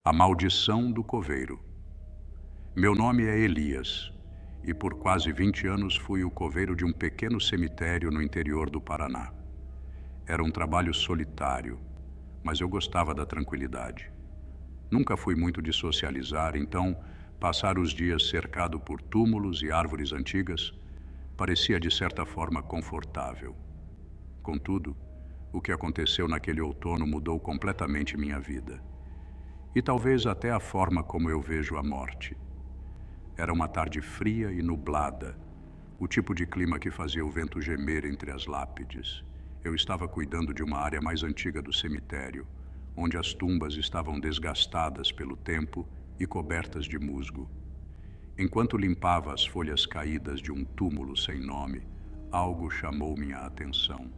A maldição do coveiro. Meu nome é Elias e por quase 20 anos fui o coveiro de um pequeno cemitério no interior do Paraná. Era um trabalho solitário, mas eu gostava da tranquilidade. Nunca fui muito de socializar, então passar os dias cercado por túmulos e árvores antigas parecia de certa forma confortável. Contudo, o que aconteceu naquele outono mudou completamente minha vida. E talvez até a forma como eu vejo a morte. Era uma tarde fria e nublada, o tipo de clima que fazia o vento gemer entre as lápides. Eu estava cuidando de uma área mais antiga do cemitério, onde as tumbas estavam desgastadas pelo tempo e cobertas de musgo. Enquanto limpava as folhas caídas de um túmulo sem nome, algo chamou minha atenção.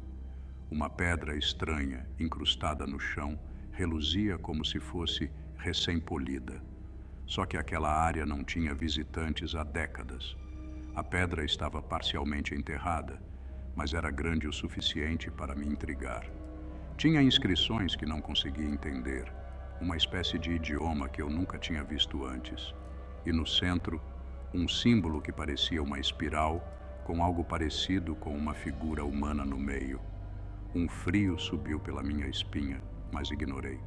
Uma pedra estranha, incrustada no chão, reluzia como se fosse recém-polida. Só que aquela área não tinha visitantes há décadas. A pedra estava parcialmente enterrada, mas era grande o suficiente para me intrigar. Tinha inscrições que não conseguia entender, uma espécie de idioma que eu nunca tinha visto antes. E no centro, um símbolo que parecia uma espiral, com algo parecido com uma figura humana no meio. Um frio subiu pela minha espinha, mas ignorei.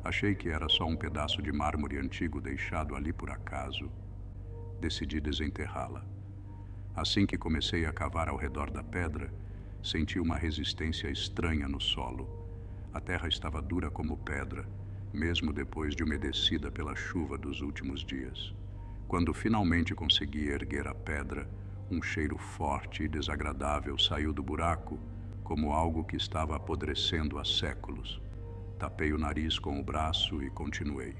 Achei que era só um pedaço de mármore antigo deixado ali por acaso. Decidi desenterrá-la. Assim que comecei a cavar ao redor da pedra, senti uma resistência estranha no solo. A terra estava dura como pedra, mesmo depois de umedecida pela chuva dos últimos dias. Quando finalmente consegui erguer a pedra, um cheiro forte e desagradável saiu do buraco, como algo que estava apodrecendo há séculos. Tapei o nariz com o braço e continuei.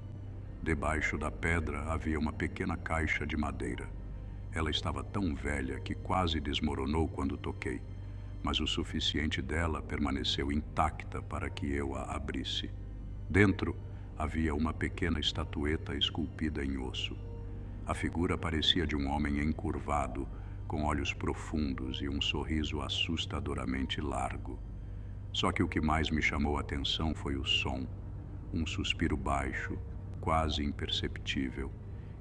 Debaixo da pedra havia uma pequena caixa de madeira. Ela estava tão velha que quase desmoronou quando toquei, mas o suficiente dela permaneceu intacta para que eu a abrisse. Dentro havia uma pequena estatueta esculpida em osso. A figura parecia de um homem encurvado, com olhos profundos e um sorriso assustadoramente largo. Só que o que mais me chamou a atenção foi o som, um suspiro baixo, quase imperceptível,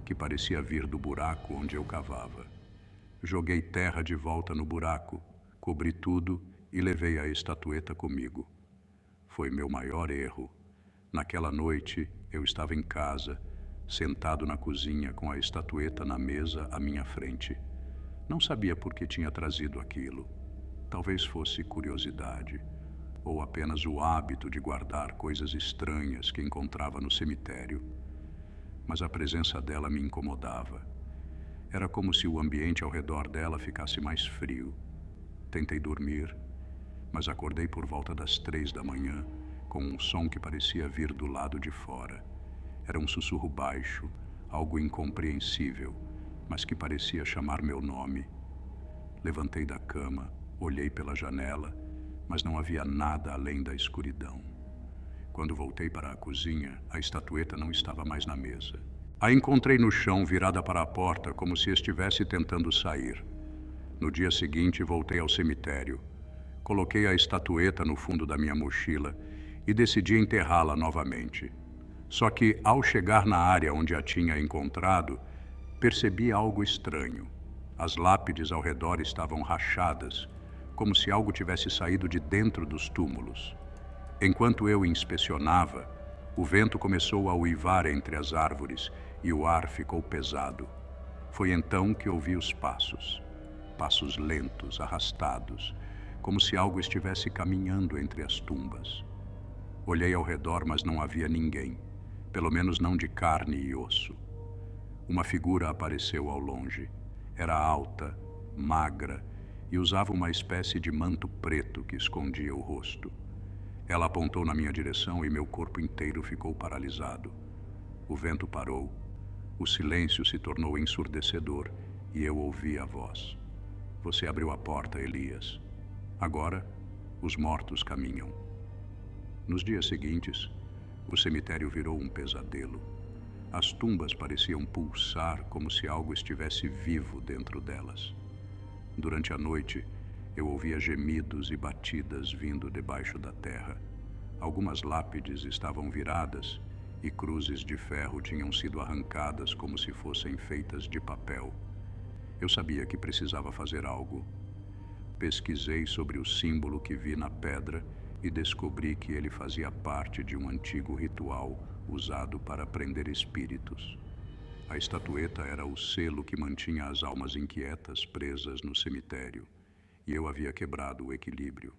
que parecia vir do buraco onde eu cavava. Joguei terra de volta no buraco, cobri tudo e levei a estatueta comigo. Foi meu maior erro. Naquela noite, eu estava em casa, sentado na cozinha com a estatueta na mesa à minha frente. Não sabia por que tinha trazido aquilo. Talvez fosse curiosidade, ou apenas o hábito de guardar coisas estranhas que encontrava no cemitério. Mas a presença dela me incomodava. Era como se o ambiente ao redor dela ficasse mais frio. Tentei dormir, mas acordei por volta das 3 da manhã, com um som que parecia vir do lado de fora. Era um sussurro baixo, algo incompreensível, mas que parecia chamar meu nome. Levantei da cama, olhei pela janela, mas não havia nada além da escuridão. Quando voltei para a cozinha, a estatueta não estava mais na mesa. A encontrei no chão, virada para a porta, como se estivesse tentando sair. No dia seguinte, voltei ao cemitério. Coloquei a estatueta no fundo da minha mochila e decidi enterrá-la novamente. Só que, ao chegar na área onde a tinha encontrado, percebi algo estranho. As lápides ao redor estavam rachadas, como se algo tivesse saído de dentro dos túmulos. Enquanto eu inspecionava, o vento começou a uivar entre as árvores e o ar ficou pesado. Foi então que ouvi os passos. Passos lentos, arrastados, como se algo estivesse caminhando entre as tumbas. Olhei ao redor, mas não havia ninguém, pelo menos não de carne e osso. Uma figura apareceu ao longe. Era alta, magra, e usava uma espécie de manto preto que escondia o rosto. Ela apontou na minha direção e meu corpo inteiro ficou paralisado. O vento parou, o silêncio se tornou ensurdecedor e eu ouvi a voz. Você abriu a porta, Elias. Agora, os mortos caminham. Nos dias seguintes, o cemitério virou um pesadelo. As tumbas pareciam pulsar como se algo estivesse vivo dentro delas. Durante a noite, eu ouvia gemidos e batidas vindo debaixo da terra. Algumas lápides estavam viradas e cruzes de ferro tinham sido arrancadas como se fossem feitas de papel. Eu sabia que precisava fazer algo. Pesquisei sobre o símbolo que vi na pedra e descobri que ele fazia parte de um antigo ritual usado para prender espíritos. A estatueta era o selo que mantinha as almas inquietas presas no cemitério, e eu havia quebrado o equilíbrio.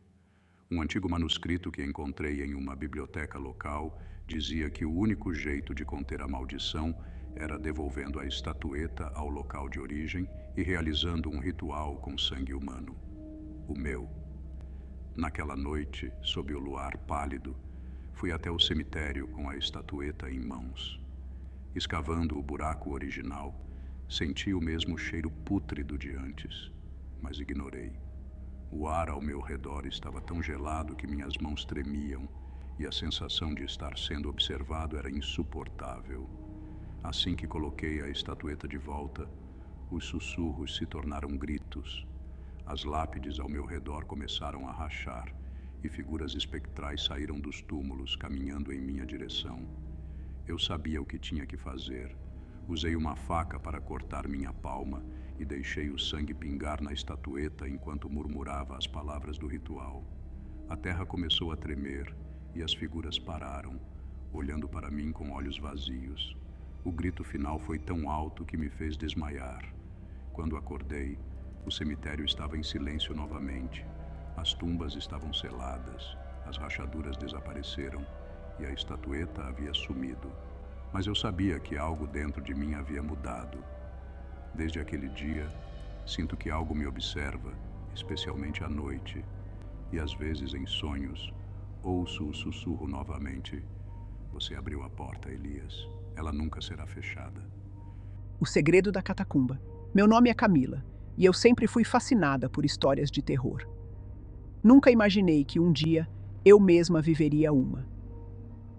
Um antigo manuscrito que encontrei em uma biblioteca local dizia que o único jeito de conter a maldição era devolvendo a estatueta ao local de origem e realizando um ritual com sangue humano. O meu. Naquela noite, sob o luar pálido, fui até o cemitério com a estatueta em mãos. Escavando o buraco original, senti o mesmo cheiro pútrido de antes, mas ignorei. O ar ao meu redor estava tão gelado que minhas mãos tremiam e a sensação de estar sendo observado era insuportável. Assim que coloquei a estatueta de volta, os sussurros se tornaram gritos. As lápides ao meu redor começaram a rachar e figuras espectrais saíram dos túmulos, caminhando em minha direção. Eu sabia o que tinha que fazer. Usei uma faca para cortar minha palma e deixei o sangue pingar na estatueta enquanto murmurava as palavras do ritual. A terra começou a tremer e as figuras pararam, olhando para mim com olhos vazios. O grito final foi tão alto que me fez desmaiar. Quando acordei, o cemitério estava em silêncio novamente. As tumbas estavam seladas, as rachaduras desapareceram e a estatueta havia sumido. Mas eu sabia que algo dentro de mim havia mudado. Desde aquele dia, sinto que algo me observa, especialmente à noite, e às vezes em sonhos, ouço o sussurro novamente. Você abriu a porta, Elias. Ela nunca será fechada. O segredo da catacumba. Meu nome é Camila, e eu sempre fui fascinada por histórias de terror. Nunca imaginei que um dia eu mesma viveria uma.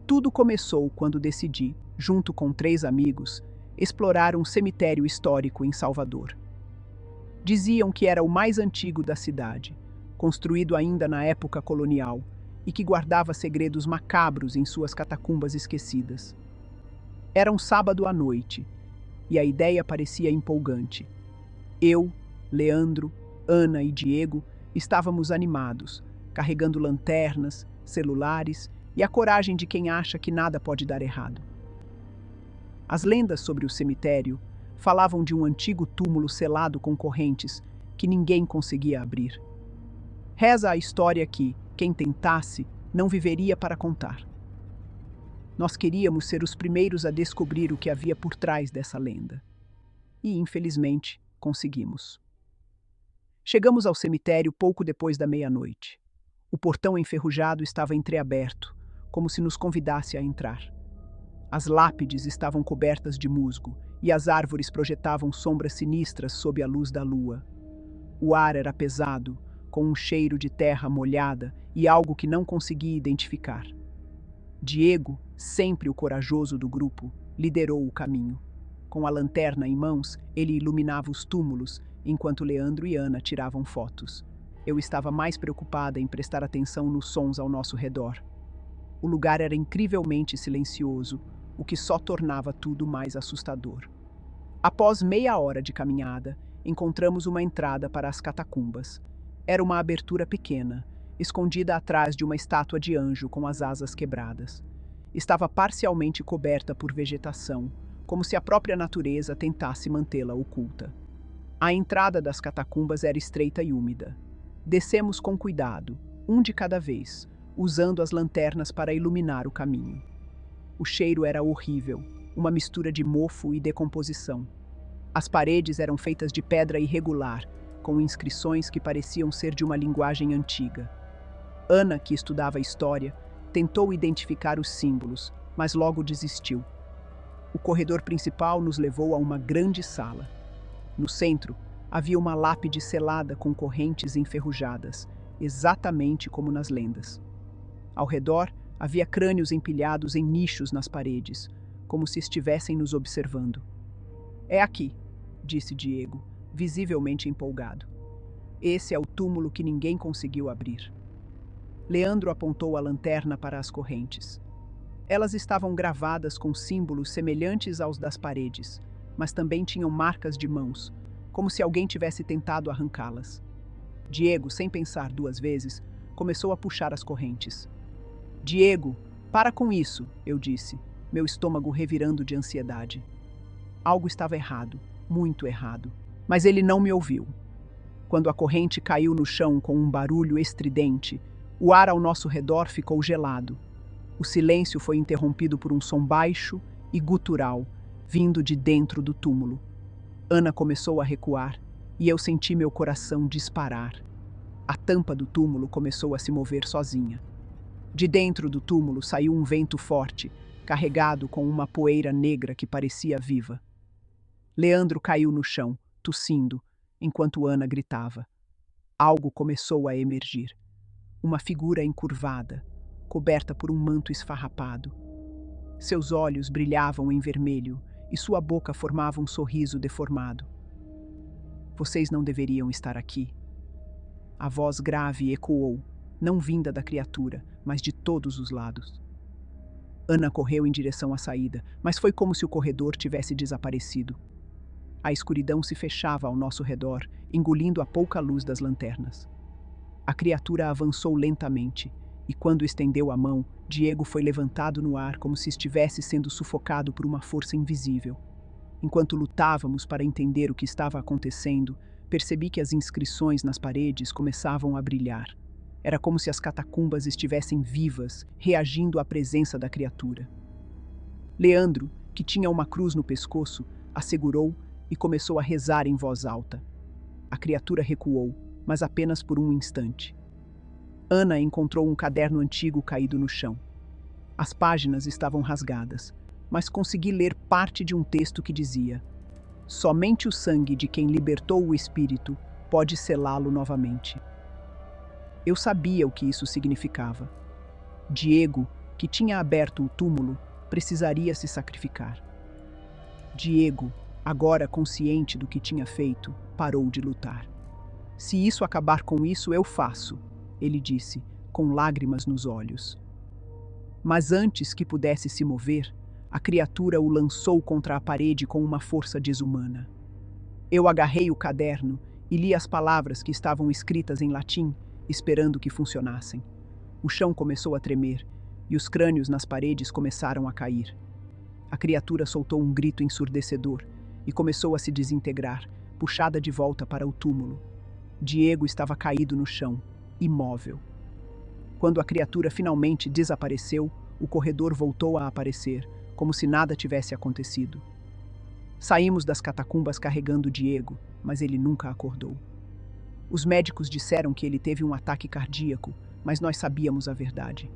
Tudo começou quando decidi, junto com 3 amigos, explorar um cemitério histórico em Salvador. Diziam que era o mais antigo da cidade, construído ainda na época colonial, e que guardava segredos macabros em suas catacumbas esquecidas. Era um sábado à noite, e a ideia parecia empolgante. Eu, Leandro, Ana e Diego estávamos animados, carregando lanternas, celulares e a coragem de quem acha que nada pode dar errado. As lendas sobre o cemitério falavam de um antigo túmulo selado com correntes que ninguém conseguia abrir. Reza a história que, quem tentasse, não viveria para contar. Nós queríamos ser os primeiros a descobrir o que havia por trás dessa lenda. E, infelizmente, conseguimos. Chegamos ao cemitério pouco depois da meia-noite. O portão enferrujado estava entreaberto, como se nos convidasse a entrar. As lápides estavam cobertas de musgo e as árvores projetavam sombras sinistras sob a luz da lua. O ar era pesado, com um cheiro de terra molhada e algo que não conseguia identificar. Diego, sempre o corajoso do grupo, liderou o caminho. Com a lanterna em mãos, ele iluminava os túmulos, enquanto Leandro e Ana tiravam fotos. Eu estava mais preocupada em prestar atenção nos sons ao nosso redor. O lugar era incrivelmente silencioso, o que só tornava tudo mais assustador. Após meia hora de caminhada, encontramos uma entrada para as catacumbas. Era uma abertura pequena, escondida atrás de uma estátua de anjo com as asas quebradas. Estava parcialmente coberta por vegetação, como se a própria natureza tentasse mantê-la oculta. A entrada das catacumbas era estreita e úmida. Descemos com cuidado, um de cada vez, usando as lanternas para iluminar o caminho. O cheiro era horrível, uma mistura de mofo e decomposição. As paredes eram feitas de pedra irregular, com inscrições que pareciam ser de uma linguagem antiga. Ana, que estudava história, tentou identificar os símbolos, mas logo desistiu. O corredor principal nos levou a uma grande sala. No centro, havia uma lápide selada com correntes enferrujadas, exatamente como nas lendas. Ao redor, havia crânios empilhados em nichos nas paredes, como se estivessem nos observando. "É aqui", disse Diego, visivelmente empolgado. "Esse é o túmulo que ninguém conseguiu abrir." Leandro apontou a lanterna para as correntes. Elas estavam gravadas com símbolos semelhantes aos das paredes, mas também tinham marcas de mãos, como se alguém tivesse tentado arrancá-las. Diego, sem pensar duas vezes, começou a puxar as correntes. Diego, para com isso, eu disse, meu estômago revirando de ansiedade. Algo estava errado, muito errado, mas ele não me ouviu. Quando a corrente caiu no chão com um barulho estridente, o ar ao nosso redor ficou gelado. O silêncio foi interrompido por um som baixo e gutural, vindo de dentro do túmulo. Ana começou a recuar e eu senti meu coração disparar. A tampa do túmulo começou a se mover sozinha. De dentro do túmulo saiu um vento forte, carregado com uma poeira negra que parecia viva. Leandro caiu no chão, tossindo, enquanto Ana gritava. Algo começou a emergir. Uma figura encurvada, coberta por um manto esfarrapado. Seus olhos brilhavam em vermelho e sua boca formava um sorriso deformado. Vocês não deveriam estar aqui. A voz grave ecoou, não vinda da criatura, mas de todos os lados. Ana correu em direção à saída, mas foi como se o corredor tivesse desaparecido. A escuridão se fechava ao nosso redor, engolindo a pouca luz das lanternas. A criatura avançou lentamente, e quando estendeu a mão, Diego foi levantado no ar como se estivesse sendo sufocado por uma força invisível. Enquanto lutávamos para entender o que estava acontecendo, percebi que as inscrições nas paredes começavam a brilhar. Era como se as catacumbas estivessem vivas, reagindo à presença da criatura. Leandro, que tinha uma cruz no pescoço, a segurou e começou a rezar em voz alta. A criatura recuou, mas apenas por um instante. Ana encontrou um caderno antigo caído no chão. As páginas estavam rasgadas, mas consegui ler parte de um texto que dizia: somente o sangue de quem libertou o espírito pode selá-lo novamente. Eu sabia o que isso significava. Diego, que tinha aberto o túmulo, precisaria se sacrificar. Diego, agora consciente do que tinha feito, parou de lutar. Se isso acabar com isso, eu faço, ele disse, com lágrimas nos olhos. Mas antes que pudesse se mover, a criatura o lançou contra a parede com uma força desumana. Eu agarrei o caderno e li as palavras que estavam escritas em latim, esperando que funcionassem. O chão começou a tremer e os crânios nas paredes começaram a cair. A criatura soltou um grito ensurdecedor e começou a se desintegrar, puxada de volta para o túmulo. Diego estava caído no chão, imóvel. Quando a criatura finalmente desapareceu, o corredor voltou a aparecer, como se nada tivesse acontecido. Saímos das catacumbas carregando Diego, mas ele nunca acordou. Os médicos disseram que ele teve um ataque cardíaco, mas nós sabíamos a verdade.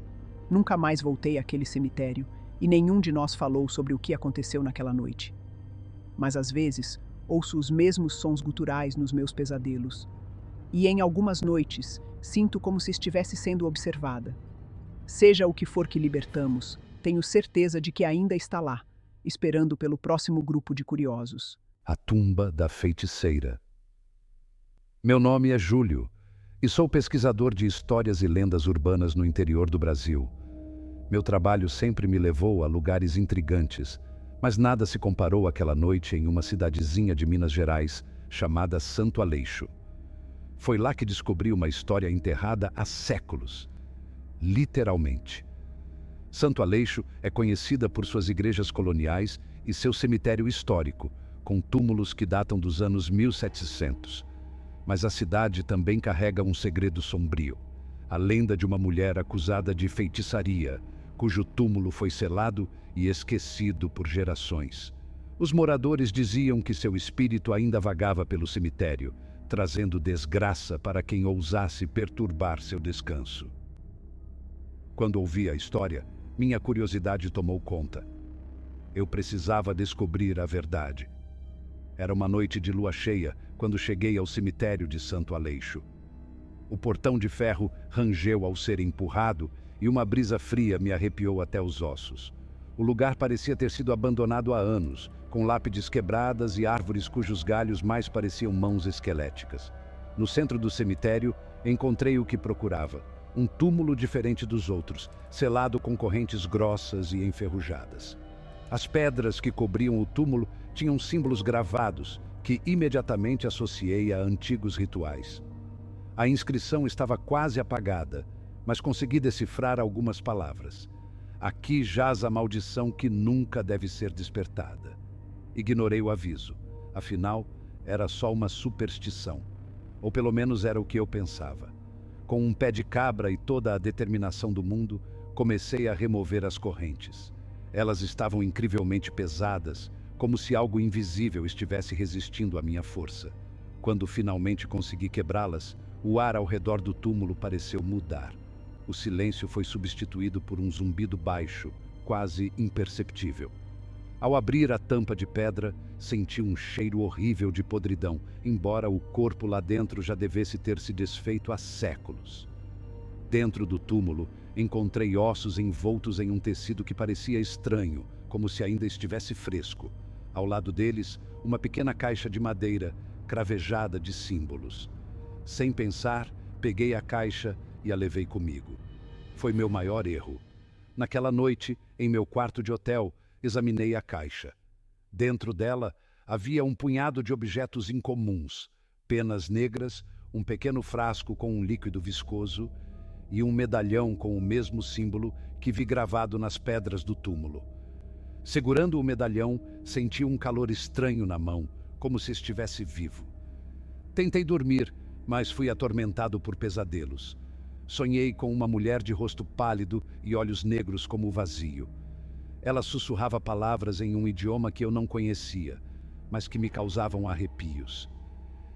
Nunca mais voltei àquele cemitério e nenhum de nós falou sobre o que aconteceu naquela noite. Mas às vezes, ouço os mesmos sons guturais nos meus pesadelos. E em algumas noites, sinto como se estivesse sendo observada. Seja o que for que libertamos, tenho certeza de que ainda está lá, esperando pelo próximo grupo de curiosos. A tumba da feiticeira. Meu nome é Júlio e sou pesquisador de histórias e lendas urbanas no interior do Brasil. Meu trabalho sempre me levou a lugares intrigantes, mas nada se comparou àquela noite em uma cidadezinha de Minas Gerais chamada Santo Aleixo. Foi lá que descobri uma história enterrada há séculos, literalmente. Santo Aleixo é conhecida por suas igrejas coloniais e seu cemitério histórico, com túmulos que datam dos anos 1700. Mas a cidade também carrega um segredo sombrio. A lenda de uma mulher acusada de feitiçaria, cujo túmulo foi selado e esquecido por gerações. Os moradores diziam que seu espírito ainda vagava pelo cemitério, trazendo desgraça para quem ousasse perturbar seu descanso. Quando ouvi a história, minha curiosidade tomou conta. Eu precisava descobrir a verdade. Era uma noite de lua cheia quando cheguei ao cemitério de Santo Aleixo. O portão de ferro rangeu ao ser empurrado e uma brisa fria me arrepiou até os ossos. O lugar parecia ter sido abandonado há anos, com lápides quebradas e árvores cujos galhos mais pareciam mãos esqueléticas. No centro do cemitério, encontrei o que procurava, Um túmulo diferente dos outros, selado com correntes grossas e enferrujadas. As pedras que cobriam o túmulo tinham símbolos gravados, que imediatamente associei a antigos rituais. A inscrição estava quase apagada, mas consegui decifrar algumas palavras. Aqui jaz a maldição que nunca deve ser despertada. Ignorei o aviso. Afinal, era só uma superstição. Ou pelo menos era o que eu pensava. Com um pé de cabra e toda a determinação do mundo, comecei a remover as correntes. Elas estavam incrivelmente pesadas, como se algo invisível estivesse resistindo à minha força. Quando finalmente consegui quebrá-las, o ar ao redor do túmulo pareceu mudar. O silêncio foi substituído por um zumbido baixo, quase imperceptível. Ao abrir a tampa de pedra, senti um cheiro horrível de podridão, embora o corpo lá dentro já devesse ter se desfeito há séculos. Dentro do túmulo, encontrei ossos envoltos em um tecido que parecia estranho, como se ainda estivesse fresco. Ao lado deles, uma pequena caixa de madeira, cravejada de símbolos. Sem pensar, peguei a caixa e a levei comigo. Foi meu maior erro. Naquela noite, em meu quarto de hotel, examinei a caixa. Dentro dela, havia um punhado de objetos incomuns, penas negras, um pequeno frasco com um líquido viscoso e um medalhão com o mesmo símbolo que vi gravado nas pedras do túmulo. Segurando o medalhão, senti um calor estranho na mão, como se estivesse vivo. Tentei dormir, mas fui atormentado por pesadelos. Sonhei com uma mulher de rosto pálido e olhos negros como o vazio. Ela sussurrava palavras em um idioma que eu não conhecia, mas que me causavam arrepios.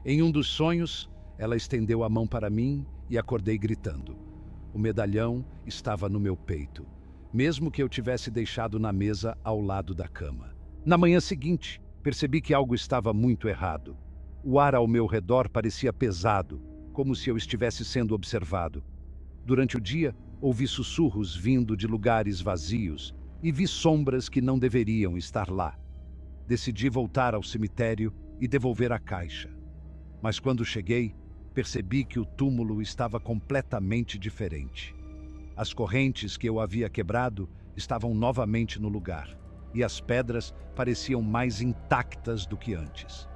Em um dos sonhos, ela estendeu a mão para mim e acordei gritando. O medalhão estava no meu peito, mesmo que eu tivesse deixado na mesa ao lado da cama. Na manhã seguinte, percebi que algo estava muito errado. O ar ao meu redor parecia pesado, como se eu estivesse sendo observado. Durante o dia, ouvi sussurros vindo de lugares vazios e vi sombras que não deveriam estar lá. Decidi voltar ao cemitério e devolver a caixa. Mas quando cheguei, percebi que o túmulo estava completamente diferente. As correntes que eu havia quebrado estavam novamente no lugar, e as pedras pareciam mais intactas do que antes.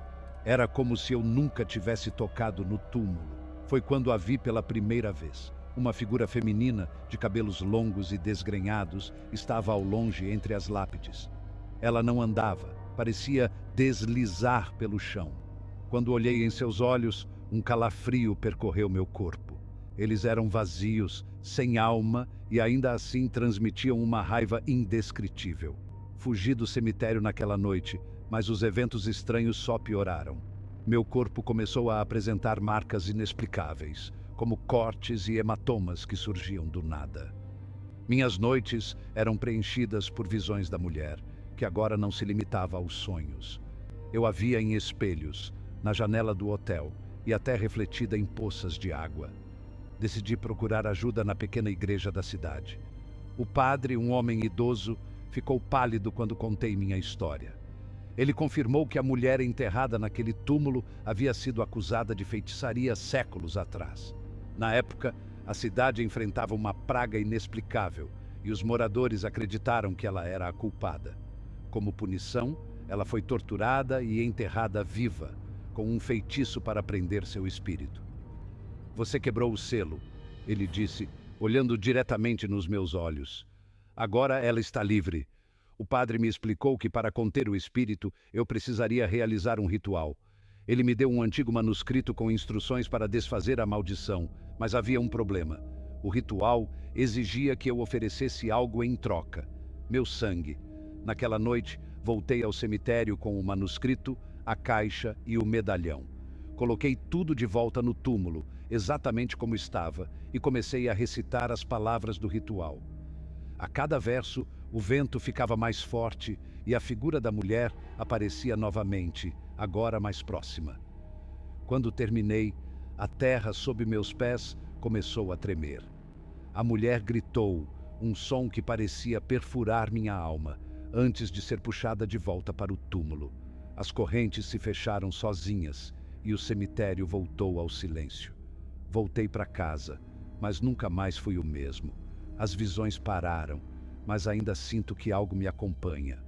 Era como se eu nunca tivesse tocado no túmulo. Foi quando a vi pela primeira vez. Uma figura feminina, de cabelos longos e desgrenhados, estava ao longe entre as lápides. Ela não andava, parecia deslizar pelo chão. Quando olhei em seus olhos, um calafrio percorreu meu corpo. Eles eram vazios, sem alma e ainda assim transmitiam uma raiva indescritível. Fugi do cemitério naquela noite, mas os eventos estranhos só pioraram. Meu corpo começou a apresentar marcas inexplicáveis, como cortes e hematomas que surgiam do nada. Minhas noites eram preenchidas por visões da mulher, que agora não se limitava aos sonhos. Eu a via em espelhos, na janela do hotel e até refletida em poças de água. Decidi procurar ajuda na pequena igreja da cidade. O padre, um homem idoso, ficou pálido quando contei minha história. Ele confirmou que a mulher enterrada naquele túmulo havia sido acusada de feitiçaria séculos atrás. Na época, a cidade enfrentava uma praga inexplicável e os moradores acreditaram que ela era a culpada. Como punição, ela foi torturada e enterrada viva, com um feitiço para prender seu espírito. Você quebrou o selo, ele disse, olhando diretamente nos meus olhos. Agora ela está livre. O padre me explicou que para conter o espírito, eu precisaria realizar um ritual. Ele me deu um antigo manuscrito com instruções para desfazer a maldição, mas havia um problema. O ritual exigia que eu oferecesse algo em troca. Meu sangue. Naquela noite, voltei ao cemitério com o manuscrito, a caixa e o medalhão. Coloquei tudo de volta no túmulo, exatamente como estava, e comecei a recitar as palavras do ritual. A cada verso, o vento ficava mais forte e a figura da mulher aparecia novamente, agora mais próxima. Quando terminei, a terra sob meus pés começou a tremer. A mulher gritou, um som que parecia perfurar minha alma, antes de ser puxada de volta para o túmulo. As correntes se fecharam sozinhas e o cemitério voltou ao silêncio. Voltei para casa, mas nunca mais fui o mesmo. As visões pararam, mas ainda sinto que algo me acompanha.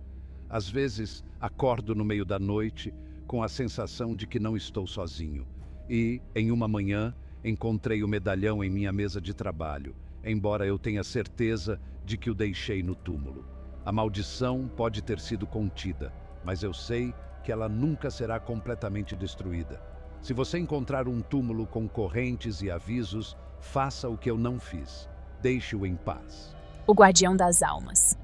Às vezes, acordo no meio da noite com a sensação de que não estou sozinho. E, em uma manhã, encontrei o medalhão em minha mesa de trabalho, embora eu tenha certeza de que o deixei no túmulo. A maldição pode ter sido contida, mas eu sei que ela nunca será completamente destruída. Se você encontrar um túmulo com correntes e avisos, faça o que eu não fiz. Deixe-o em paz. O Guardião das Almas.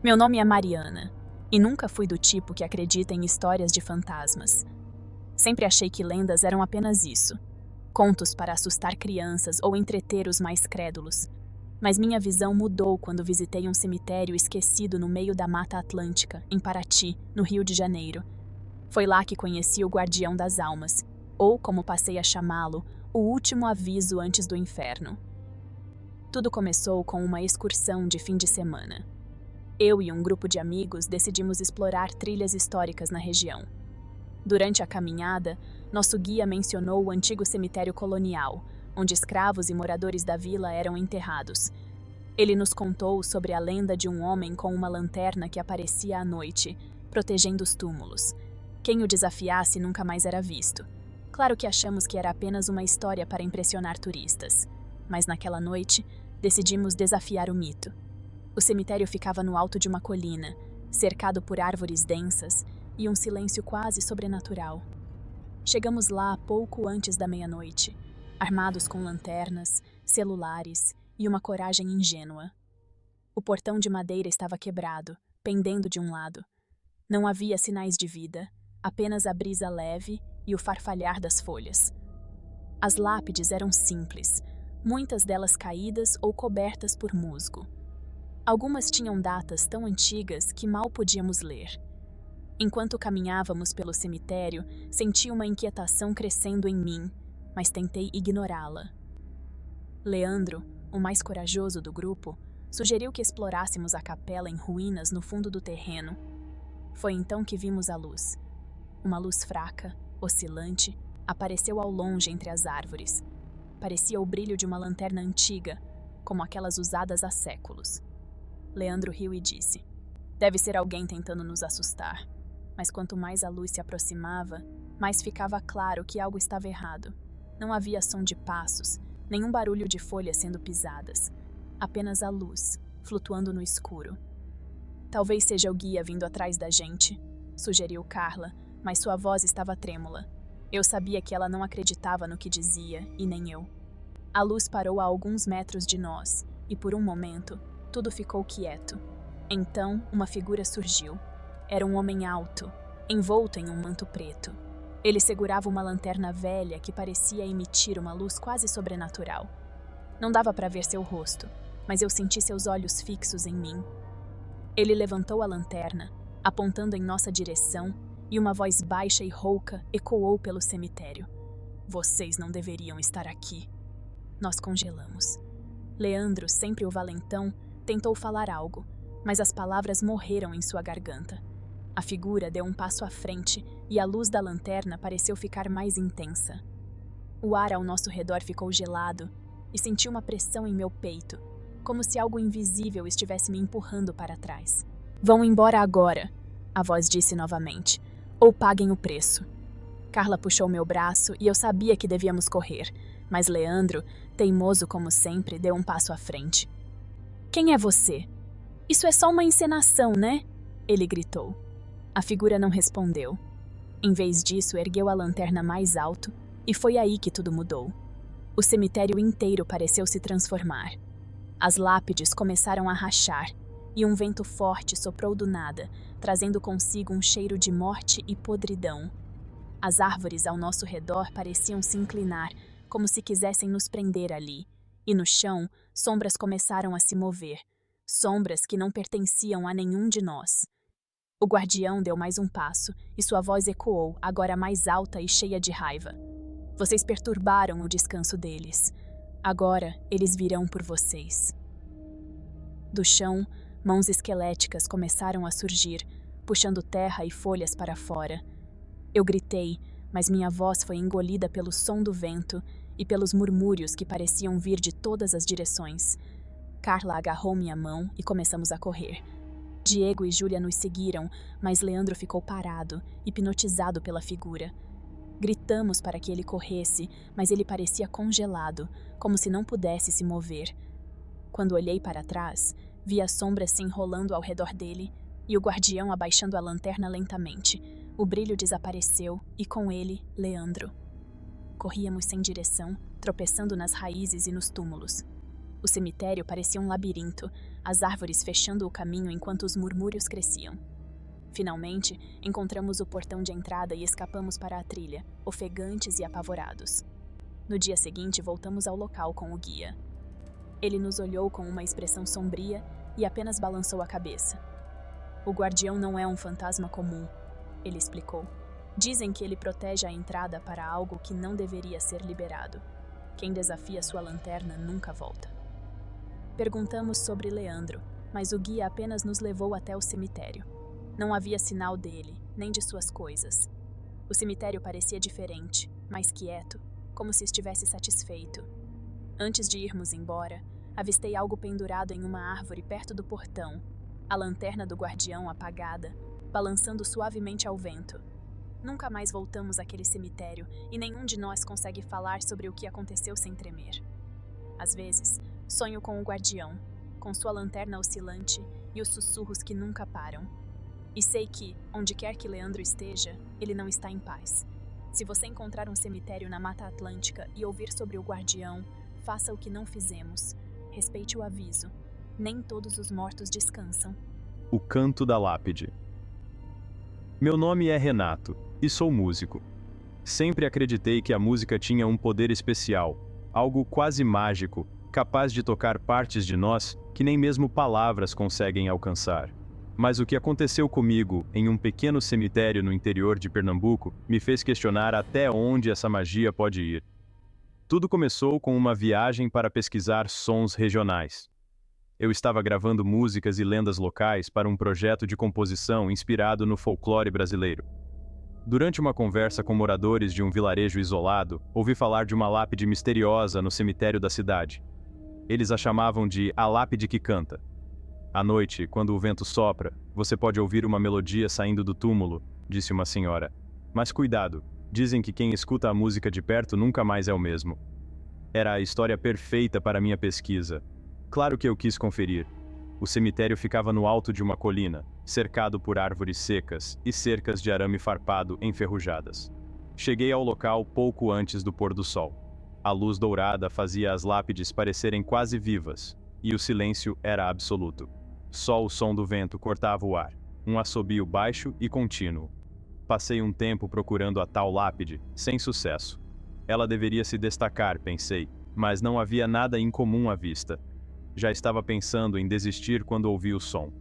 Meu nome é Mariana, e nunca fui do tipo que acredita em histórias de fantasmas. Sempre achei que lendas eram apenas isso, contos para assustar crianças ou entreter os mais crédulos. Mas minha visão mudou quando visitei um cemitério esquecido no meio da Mata Atlântica, em Paraty, no Rio de Janeiro. Foi lá que conheci o Guardião das Almas, ou, como passei a chamá-lo, o último aviso antes do inferno. Tudo começou com uma excursão de fim de semana. Eu e um grupo de amigos decidimos explorar trilhas históricas na região. Durante a caminhada, nosso guia mencionou o antigo cemitério colonial, onde escravos e moradores da vila eram enterrados. Ele nos contou sobre a lenda de um homem com uma lanterna que aparecia à noite, protegendo os túmulos. Quem o desafiasse nunca mais era visto. Claro que achamos que era apenas uma história para impressionar turistas, mas naquela noite decidimos desafiar o mito. O cemitério ficava no alto de uma colina, cercado por árvores densas e um silêncio quase sobrenatural. Chegamos lá pouco antes da meia-noite, armados com lanternas, celulares e uma coragem ingênua. O portão de madeira estava quebrado, pendendo de um lado. Não havia sinais de vida, apenas a brisa leve e o farfalhar das folhas. As lápides eram simples, muitas delas caídas ou cobertas por musgo. Algumas tinham datas tão antigas que mal podíamos ler. Enquanto caminhávamos pelo cemitério, senti uma inquietação crescendo em mim, mas tentei ignorá-la. Leandro, o mais corajoso do grupo, sugeriu que explorássemos a capela em ruínas no fundo do terreno. Foi então que vimos a luz. Uma luz fraca, oscilante, apareceu ao longe entre as árvores. Parecia o brilho de uma lanterna antiga, como aquelas usadas há séculos. Leandro riu e disse: "Deve ser alguém tentando nos assustar." Mas quanto mais a luz se aproximava, mais ficava claro que algo estava errado. Não havia som de passos, nenhum barulho de folhas sendo pisadas. Apenas a luz, flutuando no escuro. "Talvez seja o guia vindo atrás da gente", sugeriu Carla, mas sua voz estava trêmula. Eu sabia que ela não acreditava no que dizia, e nem eu. A luz parou a alguns metros de nós, e por um momento, tudo ficou quieto. Então, uma figura surgiu. Era um homem alto, envolto em um manto preto. Ele segurava uma lanterna velha que parecia emitir uma luz quase sobrenatural. Não dava para ver seu rosto, mas eu senti seus olhos fixos em mim. Ele levantou a lanterna, apontando em nossa direção, e uma voz baixa e rouca ecoou pelo cemitério. "Vocês não deveriam estar aqui." Nós congelamos. Leandro, sempre o valentão, tentou falar algo, mas as palavras morreram em sua garganta. A figura deu um passo à frente e a luz da lanterna pareceu ficar mais intensa. O ar ao nosso redor ficou gelado e senti uma pressão em meu peito, como se algo invisível estivesse me empurrando para trás. "Vão embora agora", a voz disse novamente, "ou paguem o preço." Carla puxou meu braço e eu sabia que devíamos correr, mas Leandro, teimoso como sempre, deu um passo à frente. "Quem é você? Isso é só uma encenação, né?" ele gritou. A figura não respondeu. Em vez disso, ergueu a lanterna mais alto e foi aí que tudo mudou. O cemitério inteiro pareceu se transformar. As lápides começaram a rachar e um vento forte soprou do nada, trazendo consigo um cheiro de morte e podridão. As árvores ao nosso redor pareciam se inclinar, como se quisessem nos prender ali, e no chão, sombras começaram a se mover, sombras que não pertenciam a nenhum de nós. O guardião deu mais um passo e sua voz ecoou, agora mais alta e cheia de raiva. "Vocês perturbaram o descanso deles. Agora eles virão por vocês." Do chão, mãos esqueléticas começaram a surgir, puxando terra e folhas para fora. Eu gritei, mas minha voz foi engolida pelo som do vento e pelos murmúrios que pareciam vir de todas as direções. Carla agarrou minha mão e começamos a correr. Diego e Júlia nos seguiram, mas Leandro ficou parado, hipnotizado pela figura. Gritamos para que ele corresse, mas ele parecia congelado, como se não pudesse se mover. Quando olhei para trás, vi as sombras se enrolando ao redor dele e o guardião abaixando a lanterna lentamente. O brilho desapareceu e, com ele, Leandro. Corríamos sem direção, tropeçando nas raízes e nos túmulos. O cemitério parecia um labirinto, as árvores fechando o caminho enquanto os murmúrios cresciam. Finalmente, encontramos o portão de entrada e escapamos para a trilha, ofegantes e apavorados. No dia seguinte, voltamos ao local com o guia. Ele nos olhou com uma expressão sombria e apenas balançou a cabeça. O guardião não é um fantasma comum, ele explicou. Dizem que ele protege a entrada para algo que não deveria ser liberado. Quem desafia sua lanterna nunca volta. Perguntamos sobre Leandro, mas o guia apenas nos levou até o cemitério. Não havia sinal dele, nem de suas coisas. O cemitério parecia diferente, mais quieto, como se estivesse satisfeito. Antes de irmos embora, avistei algo pendurado em uma árvore perto do portão, a lanterna do guardião apagada, balançando suavemente ao vento. Nunca mais voltamos àquele cemitério e nenhum de nós consegue falar sobre o que aconteceu sem tremer. Às vezes, sonho com o guardião, com sua lanterna oscilante e os sussurros que nunca param. E sei que, onde quer que Leandro esteja, ele não está em paz. Se você encontrar um cemitério na Mata Atlântica e ouvir sobre o guardião, faça o que não fizemos. Respeite o aviso. Nem todos os mortos descansam. O Canto da Lápide. Meu nome é Renato e sou músico. Sempre acreditei que a música tinha um poder especial, algo quase mágico, capaz de tocar partes de nós que nem mesmo palavras conseguem alcançar. Mas o que aconteceu comigo em um pequeno cemitério no interior de Pernambuco me fez questionar até onde essa magia pode ir. Tudo começou com uma viagem para pesquisar sons regionais. Eu estava gravando músicas e lendas locais para um projeto de composição inspirado no folclore brasileiro. Durante uma conversa com moradores de um vilarejo isolado, ouvi falar de uma lápide misteriosa no cemitério da cidade. Eles a chamavam de a lápide que canta. À noite, quando o vento sopra, você pode ouvir uma melodia saindo do túmulo, disse uma senhora. Mas cuidado, dizem que quem escuta a música de perto nunca mais é o mesmo. Era a história perfeita para minha pesquisa. Claro que eu quis conferir. O cemitério ficava no alto de uma colina, cercado por árvores secas e cercas de arame farpado enferrujadas. Cheguei ao local pouco antes do pôr do sol. A luz dourada fazia as lápides parecerem quase vivas, e o silêncio era absoluto. Só o som do vento cortava o ar, um assobio baixo e contínuo. Passei um tempo procurando a tal lápide, sem sucesso. Ela deveria se destacar, pensei, mas não havia nada incomum à vista. Já estava pensando em desistir quando ouvi o som.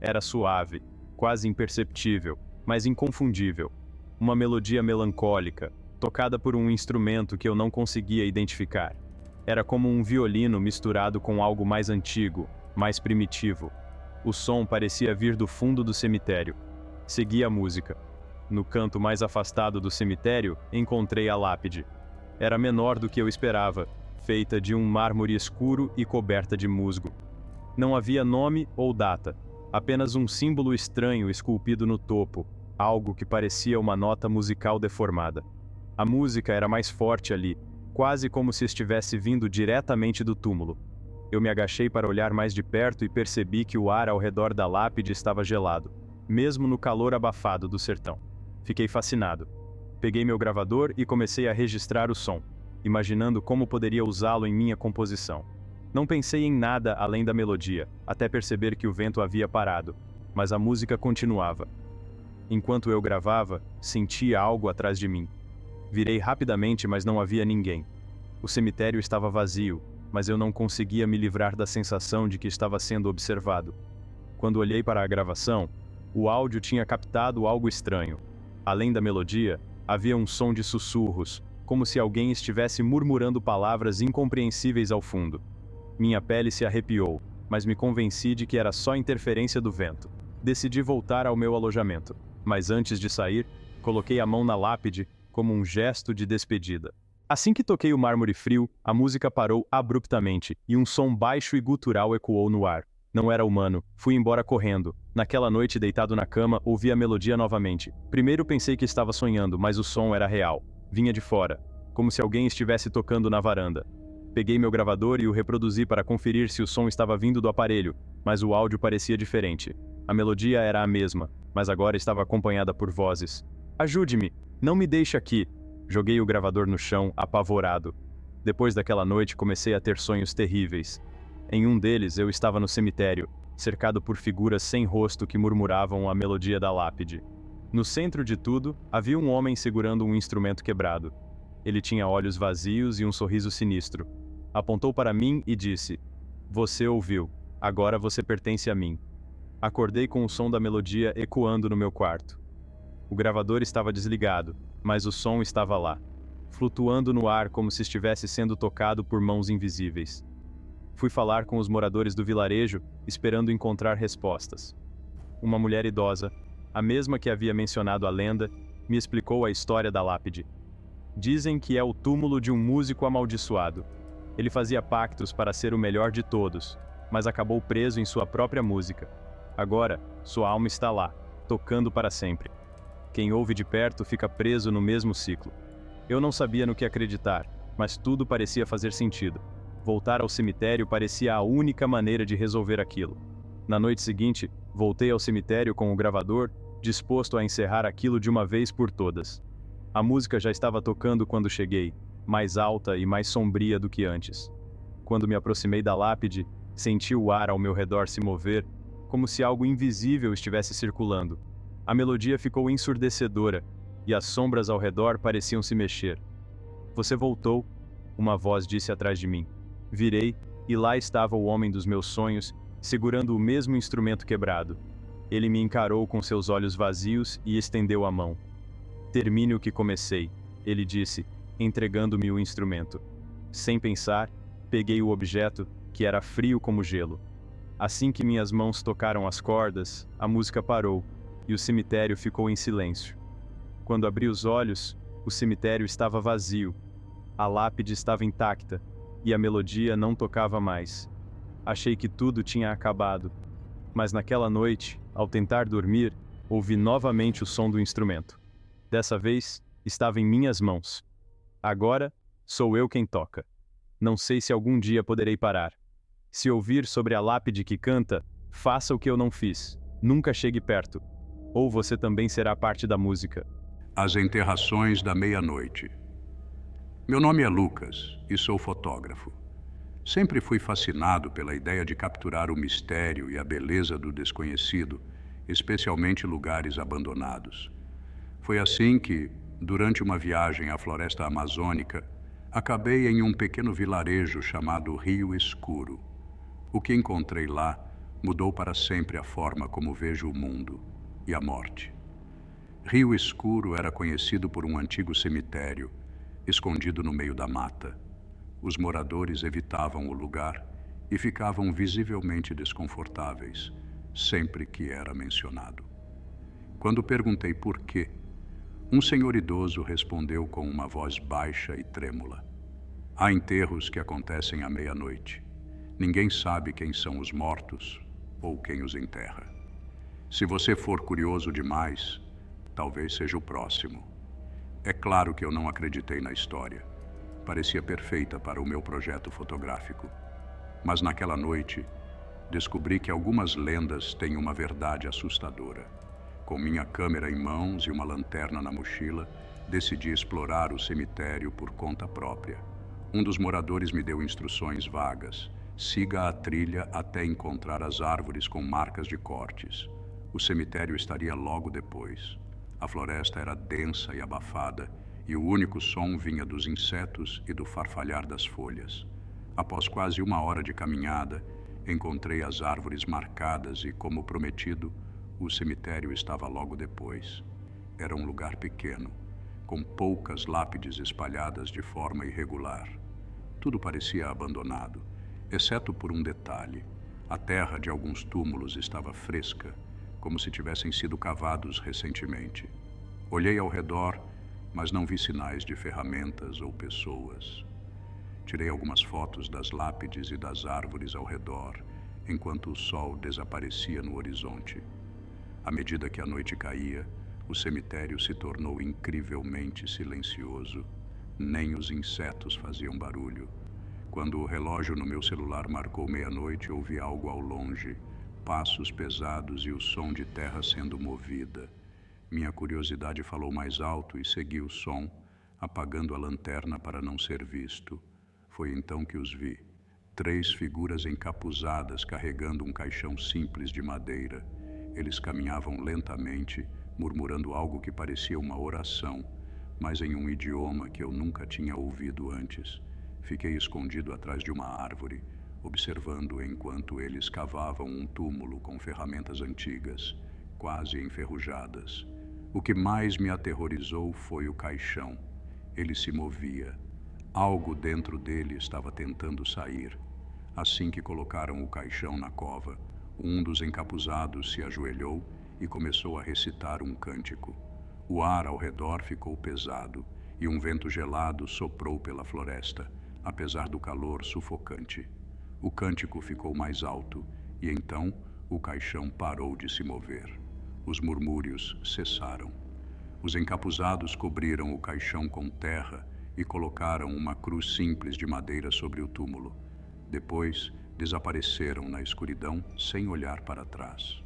Era suave, quase imperceptível, mas inconfundível. Uma melodia melancólica, tocada por um instrumento que eu não conseguia identificar. Era como um violino misturado com algo mais antigo, mais primitivo. O som parecia vir do fundo do cemitério. Segui a música. No canto mais afastado do cemitério, encontrei a lápide. Era menor do que eu esperava, feita de um mármore escuro e coberta de musgo. Não havia nome ou data, apenas um símbolo estranho esculpido no topo, algo que parecia uma nota musical deformada. A música era mais forte ali, quase como se estivesse vindo diretamente do túmulo. Eu me agachei para olhar mais de perto e percebi que o ar ao redor da lápide estava gelado, mesmo no calor abafado do sertão. Fiquei fascinado. Peguei meu gravador e comecei a registrar o som, imaginando como poderia usá-lo em minha composição. Não pensei em nada além da melodia, até perceber que o vento havia parado, mas a música continuava. Enquanto eu gravava, sentia algo atrás de mim. Virei rapidamente, mas não havia ninguém. O cemitério estava vazio, mas eu não conseguia me livrar da sensação de que estava sendo observado. Quando olhei para a gravação, o áudio tinha captado algo estranho. Além da melodia, havia um som de sussurros, como se alguém estivesse murmurando palavras incompreensíveis ao fundo. Minha pele se arrepiou, mas me convenci de que era só interferência do vento. Decidi voltar ao meu alojamento, mas antes de sair, coloquei a mão na lápide como um gesto de despedida. Assim que toquei o mármore frio, a música parou abruptamente e um som baixo e gutural ecoou no ar. Não era humano. Fui embora correndo. Naquela noite, deitado na cama, ouvi a melodia novamente. Primeiro pensei que estava sonhando, mas o som era real. Vinha de fora, como se alguém estivesse tocando na varanda. Peguei meu gravador e o reproduzi para conferir se o som estava vindo do aparelho, mas o áudio parecia diferente. A melodia era a mesma, mas agora estava acompanhada por vozes. Ajude-me! Não me deixe aqui! Joguei o gravador no chão, apavorado. Depois daquela noite, comecei a ter sonhos terríveis. Em um deles, eu estava no cemitério, cercado por figuras sem rosto que murmuravam a melodia da lápide. No centro de tudo, havia um homem segurando um instrumento quebrado. Ele tinha olhos vazios e um sorriso sinistro. Apontou para mim e disse: "Você ouviu. Agora você pertence a mim." Acordei com o som da melodia ecoando no meu quarto. O gravador estava desligado, mas o som estava lá, flutuando no ar como se estivesse sendo tocado por mãos invisíveis. Fui falar com os moradores do vilarejo, esperando encontrar respostas. Uma mulher idosa, a mesma que havia mencionado a lenda, me explicou a história da lápide. Dizem que é o túmulo de um músico amaldiçoado. Ele fazia pactos para ser o melhor de todos, mas acabou preso em sua própria música. Agora, sua alma está lá, tocando para sempre. Quem ouve de perto fica preso no mesmo ciclo. Eu não sabia no que acreditar, mas tudo parecia fazer sentido. Voltar ao cemitério parecia a única maneira de resolver aquilo. Na noite seguinte, voltei ao cemitério com o gravador, disposto a encerrar aquilo de uma vez por todas. A música já estava tocando quando cheguei, mais alta e mais sombria do que antes. Quando me aproximei da lápide, senti o ar ao meu redor se mover, como se algo invisível estivesse circulando. A melodia ficou ensurdecedora, e as sombras ao redor pareciam se mexer. "Você voltou", uma voz disse atrás de mim. Virei, e lá estava o homem dos meus sonhos, segurando o mesmo instrumento quebrado. Ele me encarou com seus olhos vazios e estendeu a mão. "Termine o que comecei", ele disse, entregando-me o instrumento. Sem pensar, peguei o objeto, que era frio como gelo. Assim que minhas mãos tocaram as cordas, a música parou, e o cemitério ficou em silêncio. Quando abri os olhos, o cemitério estava vazio. A lápide estava intacta, e a melodia não tocava mais. Achei que tudo tinha acabado. Mas naquela noite, ao tentar dormir, ouvi novamente o som do instrumento. Dessa vez, estava em minhas mãos. Agora, sou eu quem toca. Não sei se algum dia poderei parar. Se ouvir sobre a lápide que canta, faça o que eu não fiz. Nunca chegue perto. Ou você também será parte da música. As enterrações da meia-noite. Meu nome é Lucas e sou fotógrafo. Sempre fui fascinado pela ideia de capturar o mistério e a beleza do desconhecido, especialmente lugares abandonados. Foi assim que, durante uma viagem à floresta amazônica, acabei em um pequeno vilarejo chamado Rio Escuro. O que encontrei lá mudou para sempre a forma como vejo o mundo e a morte. Rio Escuro era conhecido por um antigo cemitério, escondido no meio da mata. Os moradores evitavam o lugar e ficavam visivelmente desconfortáveis, sempre que era mencionado. Quando perguntei por quê, um senhor idoso respondeu com uma voz baixa e trêmula: "Há enterros que acontecem à meia-noite. Ninguém sabe quem são os mortos ou quem os enterra. Se você for curioso demais, talvez seja o próximo." É claro que eu não acreditei na história. Parecia perfeita para o meu projeto fotográfico. Mas naquela noite, descobri que algumas lendas têm uma verdade assustadora. Com minha câmera em mãos e uma lanterna na mochila, decidi explorar o cemitério por conta própria. Um dos moradores me deu instruções vagas. Siga a trilha até encontrar as árvores com marcas de cortes. O cemitério estaria logo depois. A floresta era densa e abafada, e o único som vinha dos insetos e do farfalhar das folhas. Após quase uma hora de caminhada, encontrei as árvores marcadas e, como prometido, o cemitério estava logo depois. Era um lugar pequeno, com poucas lápides espalhadas de forma irregular. Tudo parecia abandonado, exceto por um detalhe. A terra de alguns túmulos estava fresca, como se tivessem sido cavados recentemente. Olhei ao redor mas não vi sinais de ferramentas ou pessoas. Tirei algumas fotos das lápides e das árvores ao redor, enquanto o sol desaparecia no horizonte. À medida que a noite caía, o cemitério se tornou incrivelmente silencioso. Nem os insetos faziam barulho. Quando o relógio no meu celular marcou meia-noite, ouvi algo ao longe, passos pesados e o som de terra sendo movida. Minha curiosidade falou mais alto e segui o som, apagando a lanterna para não ser visto. Foi então que os vi. 3 figuras encapuzadas carregando um caixão simples de madeira. Eles caminhavam lentamente, murmurando algo que parecia uma oração, mas em um idioma que eu nunca tinha ouvido antes. Fiquei escondido atrás de uma árvore, observando enquanto eles cavavam um túmulo com ferramentas antigas, quase enferrujadas. O que mais me aterrorizou foi o caixão. Ele se movia. Algo dentro dele estava tentando sair. Assim que colocaram o caixão na cova, um dos encapuzados se ajoelhou e começou a recitar um cântico. O ar ao redor ficou pesado e um vento gelado soprou pela floresta, apesar do calor sufocante. O cântico ficou mais alto e então o caixão parou de se mover. Os murmúrios cessaram. Os encapuzados cobriram o caixão com terra e colocaram uma cruz simples de madeira sobre o túmulo. Depois, desapareceram na escuridão sem olhar para trás.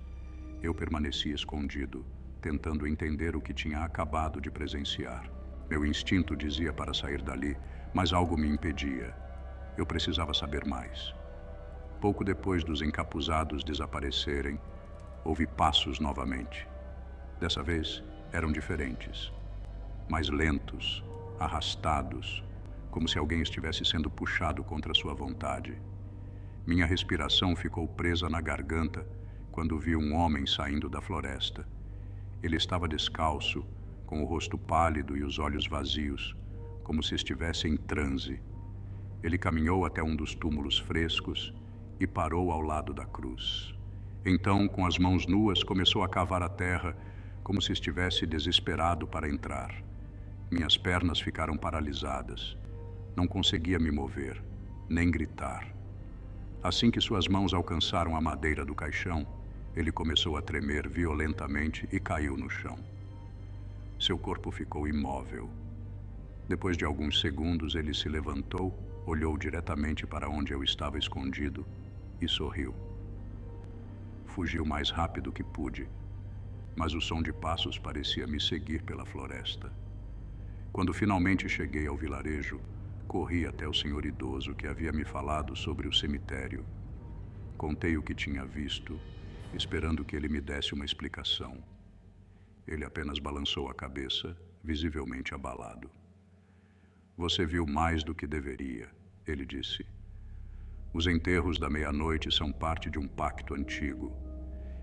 Eu permaneci escondido, tentando entender o que tinha acabado de presenciar. Meu instinto dizia para sair dali, mas algo me impedia. Eu precisava saber mais. Pouco depois dos encapuzados desaparecerem, ouvi passos novamente. Dessa vez, eram diferentes. Mais lentos, arrastados, como se alguém estivesse sendo puxado contra sua vontade. Minha respiração ficou presa na garganta quando vi um homem saindo da floresta. Ele estava descalço, com o rosto pálido e os olhos vazios, como se estivesse em transe. Ele caminhou até um dos túmulos frescos e parou ao lado da cruz. Então, com as mãos nuas, começou a cavar a terra, como se estivesse desesperado para entrar. Minhas pernas ficaram paralisadas. Não conseguia me mover, nem gritar. Assim que suas mãos alcançaram a madeira do caixão, ele começou a tremer violentamente e caiu no chão. Seu corpo ficou imóvel. Depois de alguns segundos, ele se levantou, olhou diretamente para onde eu estava escondido e sorriu. Fugi o mais rápido que pude, mas o som de passos parecia me seguir pela floresta. Quando finalmente cheguei ao vilarejo, corri até o senhor idoso que havia me falado sobre o cemitério. Contei o que tinha visto, esperando que ele me desse uma explicação. Ele apenas balançou a cabeça, visivelmente abalado. Você viu mais do que deveria, ele disse. Os enterros da meia-noite são parte de um pacto antigo.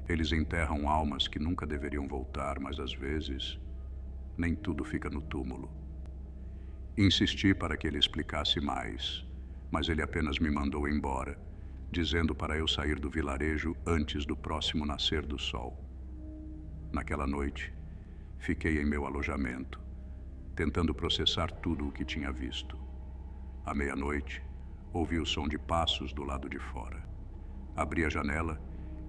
Eles enterram almas que nunca deveriam voltar, mas às vezes, nem tudo fica no túmulo. Insisti para que ele explicasse mais, mas ele apenas me mandou embora, dizendo para eu sair do vilarejo antes do próximo nascer do sol. Naquela noite, fiquei em meu alojamento, tentando processar tudo o que tinha visto. À meia-noite, ouvi o som de passos do lado de fora. Abri a janela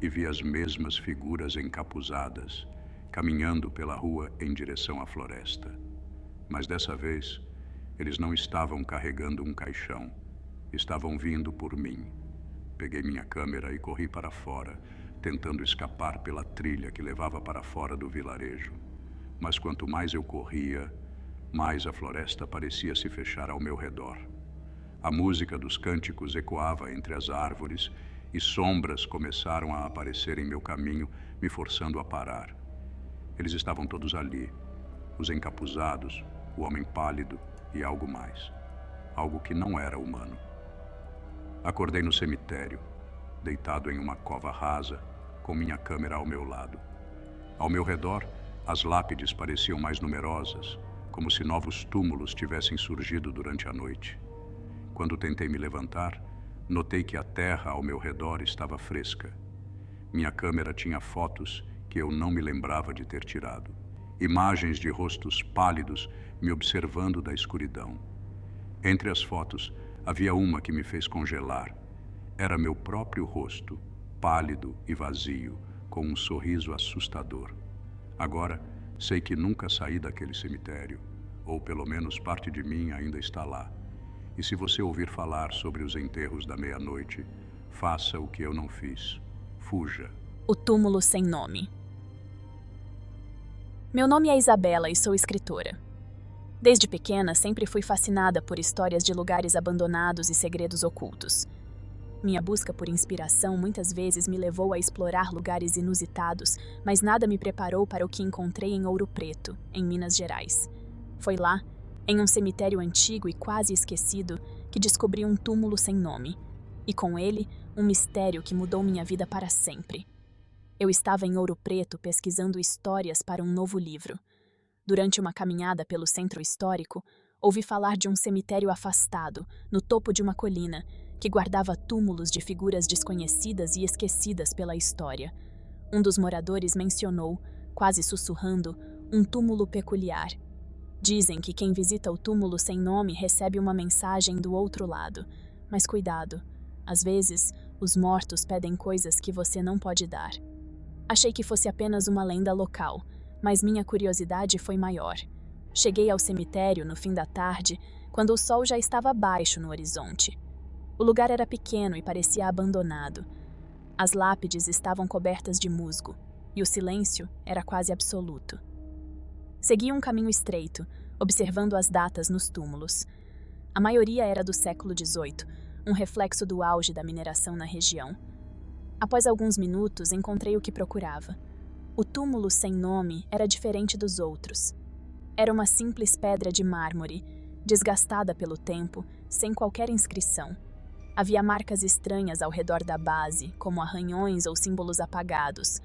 e vi as mesmas figuras encapuzadas, caminhando pela rua em direção à floresta. Mas dessa vez, eles não estavam carregando um caixão, estavam vindo por mim. Peguei minha câmera e corri para fora, tentando escapar pela trilha que levava para fora do vilarejo. Mas quanto mais eu corria, mais a floresta parecia se fechar ao meu redor. A música dos cânticos ecoava entre as árvores e sombras começaram a aparecer em meu caminho, me forçando a parar. Eles estavam todos ali, os encapuzados, o homem pálido e algo mais, algo que não era humano. Acordei no cemitério, deitado em uma cova rasa, com minha câmera ao meu lado. Ao meu redor, as lápides pareciam mais numerosas, como se novos túmulos tivessem surgido durante a noite. Quando tentei me levantar, notei que a terra ao meu redor estava fresca. Minha câmera tinha fotos que eu não me lembrava de ter tirado. imagens de rostos pálidos me observando da escuridão. Entre as fotos, havia uma que me fez congelar. Era meu próprio rosto, pálido e vazio, com um sorriso assustador. Agora, sei que nunca saí daquele cemitério, ou pelo menos parte de mim ainda está lá. E se você ouvir falar sobre os enterros da meia-noite, faça o que eu não fiz. Fuja. O túmulo sem nome. Meu nome é Isabela e sou escritora. Desde pequena, sempre fui fascinada por histórias de lugares abandonados e segredos ocultos. Minha busca por inspiração muitas vezes me levou a explorar lugares inusitados, mas nada me preparou para o que encontrei em Ouro Preto, em Minas Gerais. Foi lá, em um cemitério antigo e quase esquecido, que descobri um túmulo sem nome, e com ele, um mistério que mudou minha vida para sempre. Eu estava em Ouro Preto pesquisando histórias para um novo livro. Durante uma caminhada pelo centro histórico, ouvi falar de um cemitério afastado, no topo de uma colina, que guardava túmulos de figuras desconhecidas e esquecidas pela história. Um dos moradores mencionou, quase sussurrando, um túmulo peculiar. Dizem que quem visita o túmulo sem nome recebe uma mensagem do outro lado. Mas cuidado, às vezes, os mortos pedem coisas que você não pode dar. Achei que fosse apenas uma lenda local, mas minha curiosidade foi maior. Cheguei ao cemitério no fim da tarde, quando o sol já estava baixo no horizonte. O lugar era pequeno e parecia abandonado. As lápides estavam cobertas de musgo, e o silêncio era quase absoluto. Segui um caminho estreito, observando as datas nos túmulos. A maioria era do século XVIII, um reflexo do auge da mineração na região. Após alguns minutos, encontrei o que procurava. O túmulo sem nome era diferente dos outros. Era uma simples pedra de mármore, desgastada pelo tempo, sem qualquer inscrição. Havia marcas estranhas ao redor da base, como arranhões ou símbolos apagados.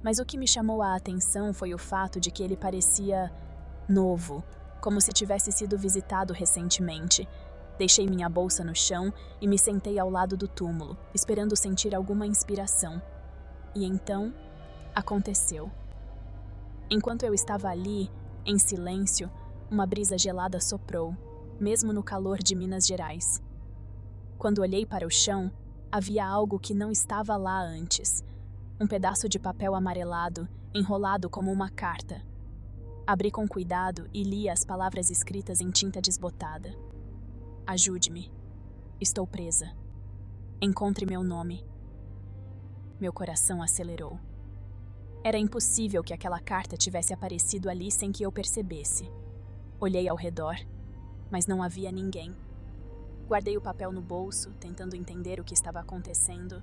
Mas o que me chamou a atenção foi o fato de que ele parecia novo, como se tivesse sido visitado recentemente. Deixei minha bolsa no chão e me sentei ao lado do túmulo, esperando sentir alguma inspiração. E então, aconteceu. Enquanto eu estava ali, em silêncio, uma brisa gelada soprou, mesmo no calor de Minas Gerais. Quando olhei para o chão, havia algo que não estava lá antes. Um pedaço de papel amarelado, enrolado como uma carta. Abri com cuidado e li as palavras escritas em tinta desbotada. Ajude-me. Estou presa. Encontre meu nome. Meu coração acelerou. Era impossível que aquela carta tivesse aparecido ali sem que eu percebesse. Olhei ao redor, mas não havia ninguém. Guardei o papel no bolso, tentando entender o que estava acontecendo.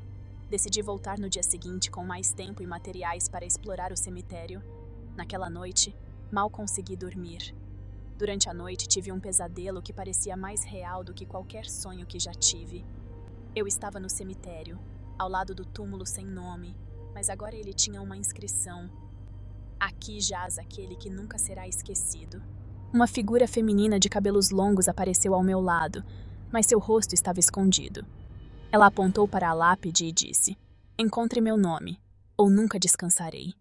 Decidi voltar no dia seguinte com mais tempo e materiais para explorar o cemitério. Naquela noite, mal consegui dormir. Durante a noite, tive um pesadelo que parecia mais real do que qualquer sonho que já tive. Eu estava no cemitério, ao lado do túmulo sem nome, mas agora ele tinha uma inscrição. Aqui jaz aquele que nunca será esquecido. Uma figura feminina de cabelos longos apareceu ao meu lado, mas seu rosto estava escondido. Ela apontou para a lápide e disse: "Encontre meu nome, ou nunca descansarei."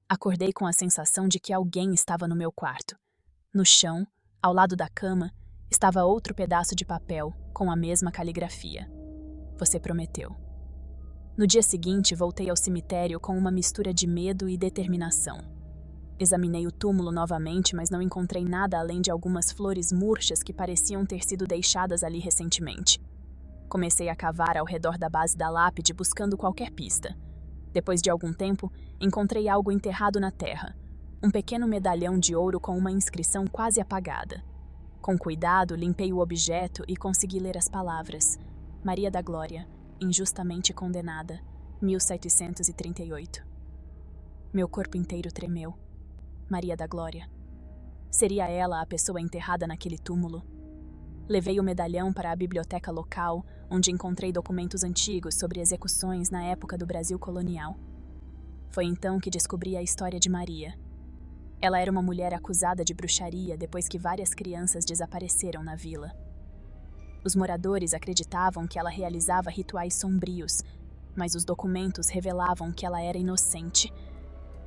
Acordei com a sensação de que alguém estava no meu quarto. No chão, ao lado da cama, estava outro pedaço de papel com a mesma caligrafia. Você prometeu. No dia seguinte, voltei ao cemitério com uma mistura de medo e determinação. Examinei o túmulo novamente, mas não encontrei nada além de algumas flores murchas que pareciam ter sido deixadas ali recentemente. Comecei a cavar ao redor da base da lápide buscando qualquer pista. Depois de algum tempo, encontrei algo enterrado na terra. Um pequeno medalhão de ouro com uma inscrição quase apagada. Com cuidado, limpei o objeto e consegui ler as palavras: Maria da Glória, injustamente condenada, 1738. Meu corpo inteiro tremeu. Maria da Glória. Seria ela a pessoa enterrada naquele túmulo? Levei o medalhão para a biblioteca local, onde encontrei documentos antigos sobre execuções na época do Brasil colonial. Foi então que descobri a história de Maria. Ela era uma mulher acusada de bruxaria depois que várias crianças desapareceram na vila. Os moradores acreditavam que ela realizava rituais sombrios, mas os documentos revelavam que ela era inocente.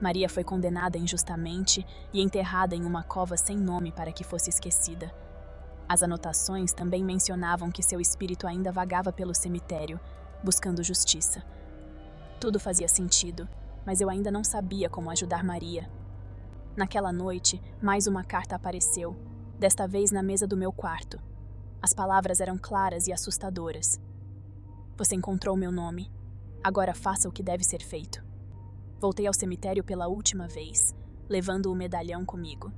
Maria foi condenada injustamente e enterrada em uma cova sem nome para que fosse esquecida. As anotações também mencionavam que seu espírito ainda vagava pelo cemitério, buscando justiça. Tudo fazia sentido, mas eu ainda não sabia como ajudar Maria. Naquela noite, mais uma carta apareceu, desta vez na mesa do meu quarto. As palavras eram claras e assustadoras. Você encontrou meu nome. Agora faça o que deve ser feito. Voltei ao cemitério pela última vez, levando o medalhão comigo.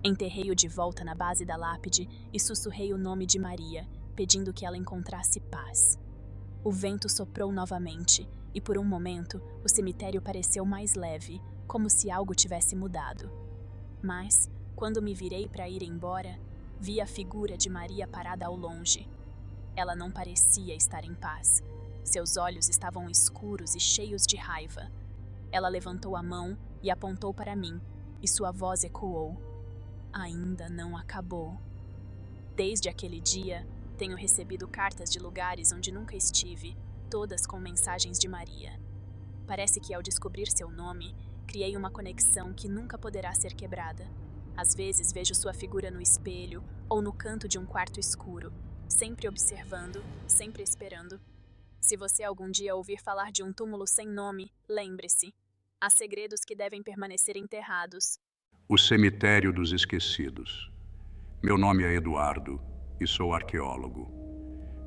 Enterrei-o de volta na base da lápide e sussurrei o nome de Maria, pedindo que ela encontrasse paz. O vento soprou novamente e, por um momento, o cemitério pareceu mais leve, como se algo tivesse mudado. Mas, quando me virei para ir embora, vi a figura de Maria parada ao longe. Ela não parecia estar em paz. Seus olhos estavam escuros e cheios de raiva. Ela levantou a mão e apontou para mim, e sua voz ecoou. Ainda não acabou. Desde aquele dia, tenho recebido cartas de lugares onde nunca estive, todas com mensagens de Maria. Parece que ao descobrir seu nome, criei uma conexão que nunca poderá ser quebrada. Às vezes vejo sua figura no espelho ou no canto de um quarto escuro, sempre observando, sempre esperando. Se você algum dia ouvir falar de um túmulo sem nome, lembre-se. Há segredos que devem permanecer enterrados. O Cemitério dos Esquecidos. Meu nome é Eduardo e sou arqueólogo.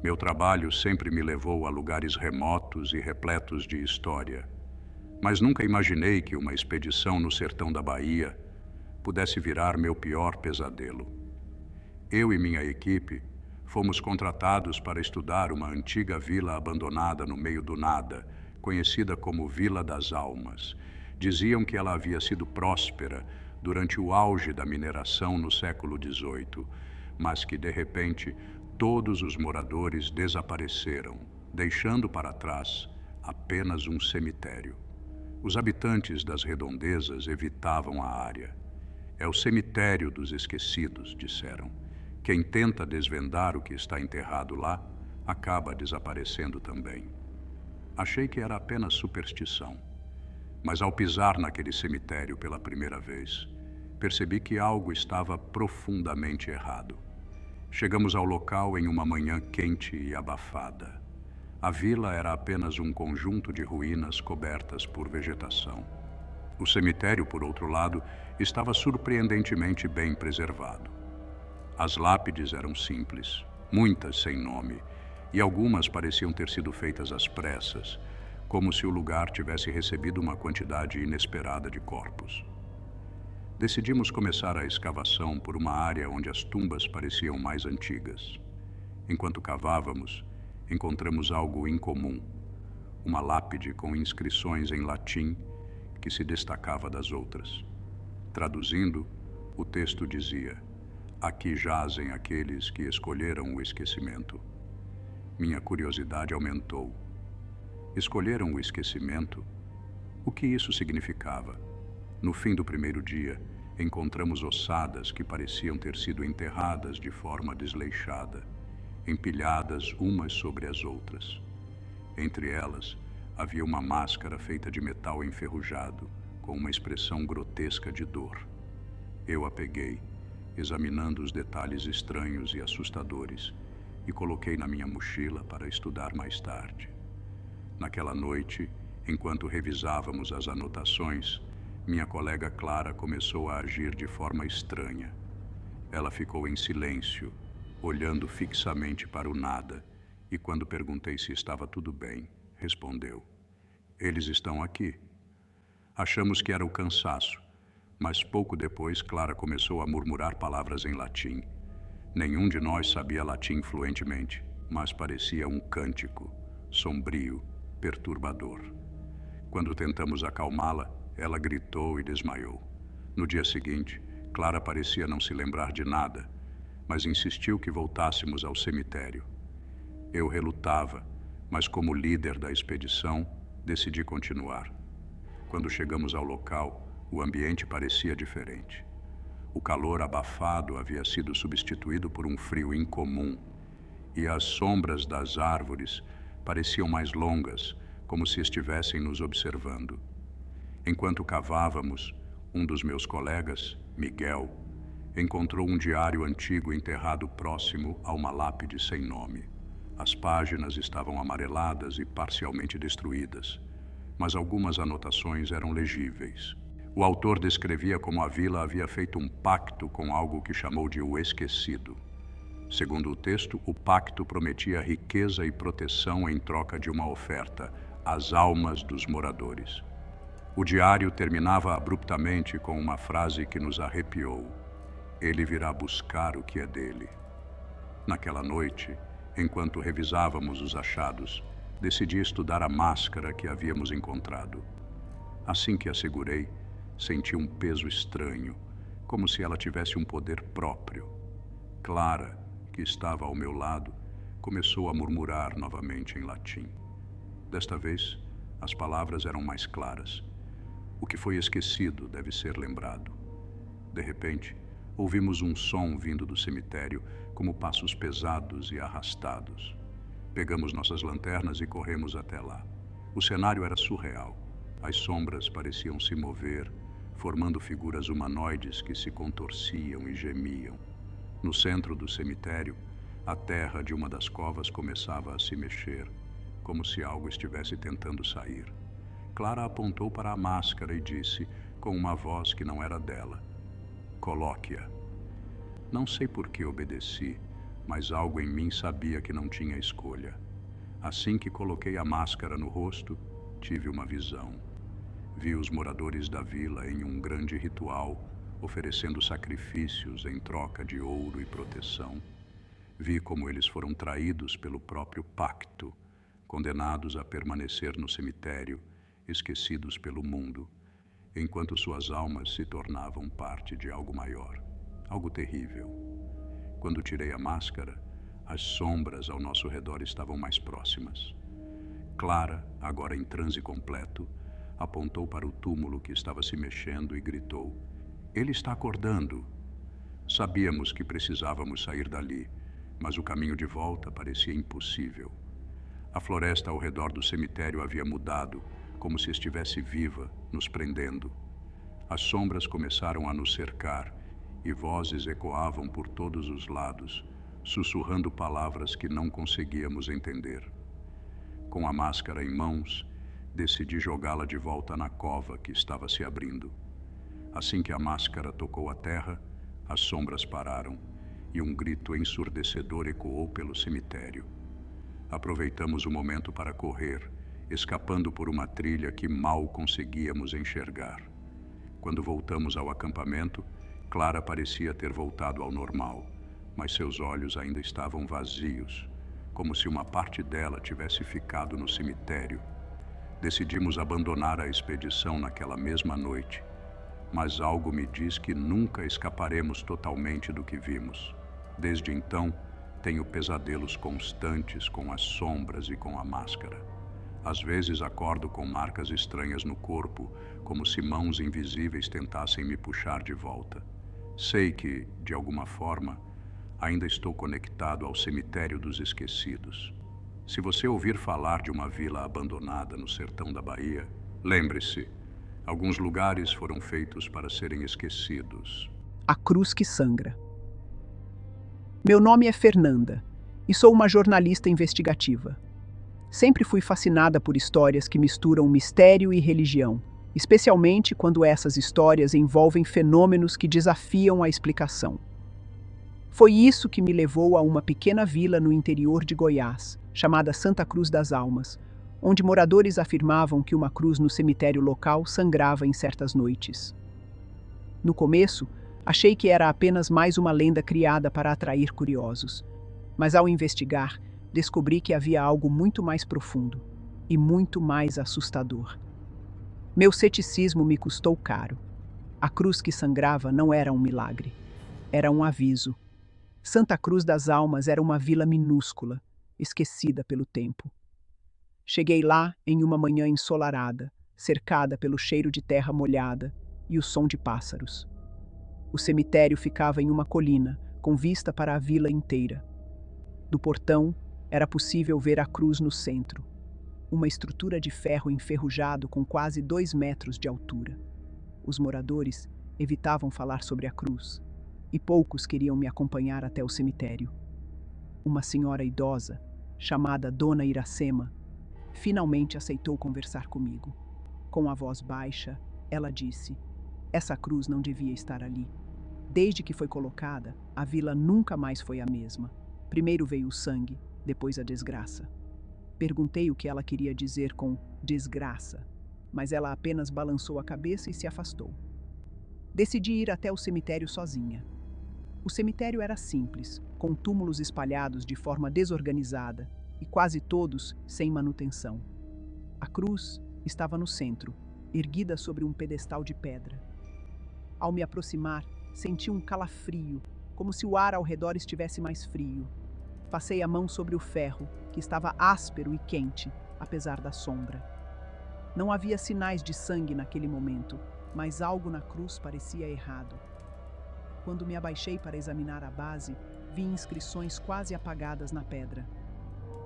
Meu trabalho sempre me levou a lugares remotos e repletos de história. Mas nunca imaginei que uma expedição no sertão da Bahia pudesse virar meu pior pesadelo. Eu e minha equipe fomos contratados para estudar uma antiga vila abandonada no meio do nada, conhecida como Vila das Almas. Diziam que ela havia sido próspera durante o auge da mineração no século XVIII, mas que, de repente, todos os moradores desapareceram, deixando para trás apenas um cemitério. Os habitantes das redondezas evitavam a área. É o cemitério dos esquecidos, disseram. Quem tenta desvendar o que está enterrado lá, acaba desaparecendo também. Achei que era apenas superstição. Mas ao pisar naquele cemitério pela primeira vez, percebi que algo estava profundamente errado. Chegamos ao local em uma manhã quente e abafada. A vila era apenas um conjunto de ruínas cobertas por vegetação. O cemitério, por outro lado, estava surpreendentemente bem preservado. As lápides eram simples, muitas sem nome, e algumas pareciam ter sido feitas às pressas, como se o lugar tivesse recebido uma quantidade inesperada de corpos. Decidimos começar a escavação por uma área onde as tumbas pareciam mais antigas. Enquanto cavávamos, encontramos algo incomum, uma lápide com inscrições em latim que se destacava das outras. Traduzindo, o texto dizia: "Aqui jazem aqueles que escolheram o esquecimento." Minha curiosidade aumentou. Escolheram o esquecimento? O que isso significava? No fim do primeiro dia, encontramos ossadas que pareciam ter sido enterradas de forma desleixada, empilhadas umas sobre as outras. Entre elas, havia uma máscara feita de metal enferrujado, com uma expressão grotesca de dor. Eu a peguei, examinando os detalhes estranhos e assustadores, e coloquei na minha mochila para estudar mais tarde. Naquela noite, enquanto revisávamos as anotações, minha colega Clara começou a agir de forma estranha. Ela ficou em silêncio, olhando fixamente para o nada, e quando perguntei se estava tudo bem, respondeu: "Eles estão aqui." Achamos que era o cansaço, mas pouco depois Clara começou a murmurar palavras em latim. Nenhum de nós sabia latim fluentemente, mas parecia um cântico, sombrio, perturbador. Quando tentamos acalmá-la, ela gritou e desmaiou. No dia seguinte, Clara parecia não se lembrar de nada, mas insistiu que voltássemos ao cemitério. Eu relutava, mas como líder da expedição, decidi continuar. Quando chegamos ao local, o ambiente parecia diferente. O calor abafado havia sido substituído por um frio incomum, e as sombras das árvores pareciam mais longas, como se estivessem nos observando. Enquanto cavávamos, um dos meus colegas, Miguel, encontrou um diário antigo enterrado próximo a uma lápide sem nome. As páginas estavam amareladas e parcialmente destruídas, mas algumas anotações eram legíveis. O autor descrevia como a vila havia feito um pacto com algo que chamou de o esquecido. Segundo o texto, o pacto prometia riqueza e proteção em troca de uma oferta, as almas dos moradores. O diário terminava abruptamente com uma frase que nos arrepiou: "Ele virá buscar o que é dele." Naquela noite, enquanto revisávamos os achados, decidi estudar a máscara que havíamos encontrado. Assim que a segurei, senti um peso estranho, como se ela tivesse um poder próprio. Clara, que estava ao meu lado, começou a murmurar novamente em latim. Desta vez, as palavras eram mais claras. O que foi esquecido deve ser lembrado. De repente, ouvimos um som vindo do cemitério, como passos pesados e arrastados. Pegamos nossas lanternas e corremos até lá. O cenário era surreal. As sombras pareciam se mover, formando figuras humanoides que se contorciam e gemiam. No centro do cemitério, a terra de uma das covas começava a se mexer, como se algo estivesse tentando sair. Clara apontou para a máscara e disse, com uma voz que não era dela: "Coloque-a." Não sei por que obedeci, mas algo em mim sabia que não tinha escolha. Assim que coloquei a máscara no rosto, tive uma visão. Vi os moradores da vila em um grande ritual, oferecendo sacrifícios em troca de ouro e proteção. Vi como eles foram traídos pelo próprio pacto, condenados a permanecer no cemitério, esquecidos pelo mundo, enquanto suas almas se tornavam parte de algo maior, algo terrível. Quando tirei a máscara, as sombras ao nosso redor estavam mais próximas. Clara, agora em transe completo, apontou para o túmulo que estava se mexendo e gritou: "Ele está acordando." Sabíamos que precisávamos sair dali, mas o caminho de volta parecia impossível. A floresta ao redor do cemitério havia mudado, como se estivesse viva, nos prendendo. As sombras começaram a nos cercar e vozes ecoavam por todos os lados, sussurrando palavras que não conseguíamos entender. Com a máscara em mãos, decidi jogá-la de volta na cova que estava se abrindo. Assim que a máscara tocou a terra, as sombras pararam e um grito ensurdecedor ecoou pelo cemitério. Aproveitamos o momento para correr, escapando por uma trilha que mal conseguíamos enxergar. Quando voltamos ao acampamento, Clara parecia ter voltado ao normal, mas seus olhos ainda estavam vazios, como se uma parte dela tivesse ficado no cemitério. Decidimos abandonar a expedição naquela mesma noite, mas algo me diz que nunca escaparemos totalmente do que vimos. Desde então, tenho pesadelos constantes com as sombras e com a máscara. Às vezes acordo com marcas estranhas no corpo, como se mãos invisíveis tentassem me puxar de volta. Sei que, de alguma forma, ainda estou conectado ao cemitério dos esquecidos. Se você ouvir falar de uma vila abandonada no sertão da Bahia, lembre-se, alguns lugares foram feitos para serem esquecidos. A cruz que sangra. Meu nome é Fernanda e sou uma jornalista investigativa. Sempre fui fascinada por histórias que misturam mistério e religião, especialmente quando essas histórias envolvem fenômenos que desafiam a explicação. Foi isso que me levou a uma pequena vila no interior de Goiás, chamada Santa Cruz das Almas, onde moradores afirmavam que uma cruz no cemitério local sangrava em certas noites. No começo, achei que era apenas mais uma lenda criada para atrair curiosos, mas ao investigar, descobri que havia algo muito mais profundo e muito mais assustador. Meu ceticismo me custou caro. A cruz que sangrava não era um milagre, era um aviso. Santa Cruz das Almas era uma vila minúscula, esquecida pelo tempo. Cheguei lá em uma manhã ensolarada, cercada pelo cheiro de terra molhada e o som de pássaros. O cemitério ficava em uma colina, com vista para a vila inteira. Do portão, era possível ver a cruz no centro. uma estrutura de ferro enferrujado com quase 2 metros de altura. Os moradores evitavam falar sobre a cruz, e poucos queriam me acompanhar até o cemitério. Uma senhora idosa, chamada Dona Iracema, finalmente aceitou conversar comigo. Com a voz baixa, ela disse: "Essa cruz não devia estar ali. Desde que foi colocada, a vila nunca mais foi a mesma. Primeiro veio o sangue, depois a desgraça." Perguntei o que ela queria dizer com desgraça, mas ela apenas balançou a cabeça e se afastou. Decidi ir até o cemitério sozinha. O cemitério era simples, com túmulos espalhados de forma desorganizada e quase todos sem manutenção. A cruz estava no centro, erguida sobre um pedestal de pedra. Ao me aproximar, senti um calafrio, como se o ar ao redor estivesse mais frio. Passei a mão sobre o ferro, que estava áspero e quente, apesar da sombra. Não havia sinais de sangue naquele momento, mas algo na cruz parecia errado. Quando me abaixei para examinar a base, vi inscrições quase apagadas na pedra.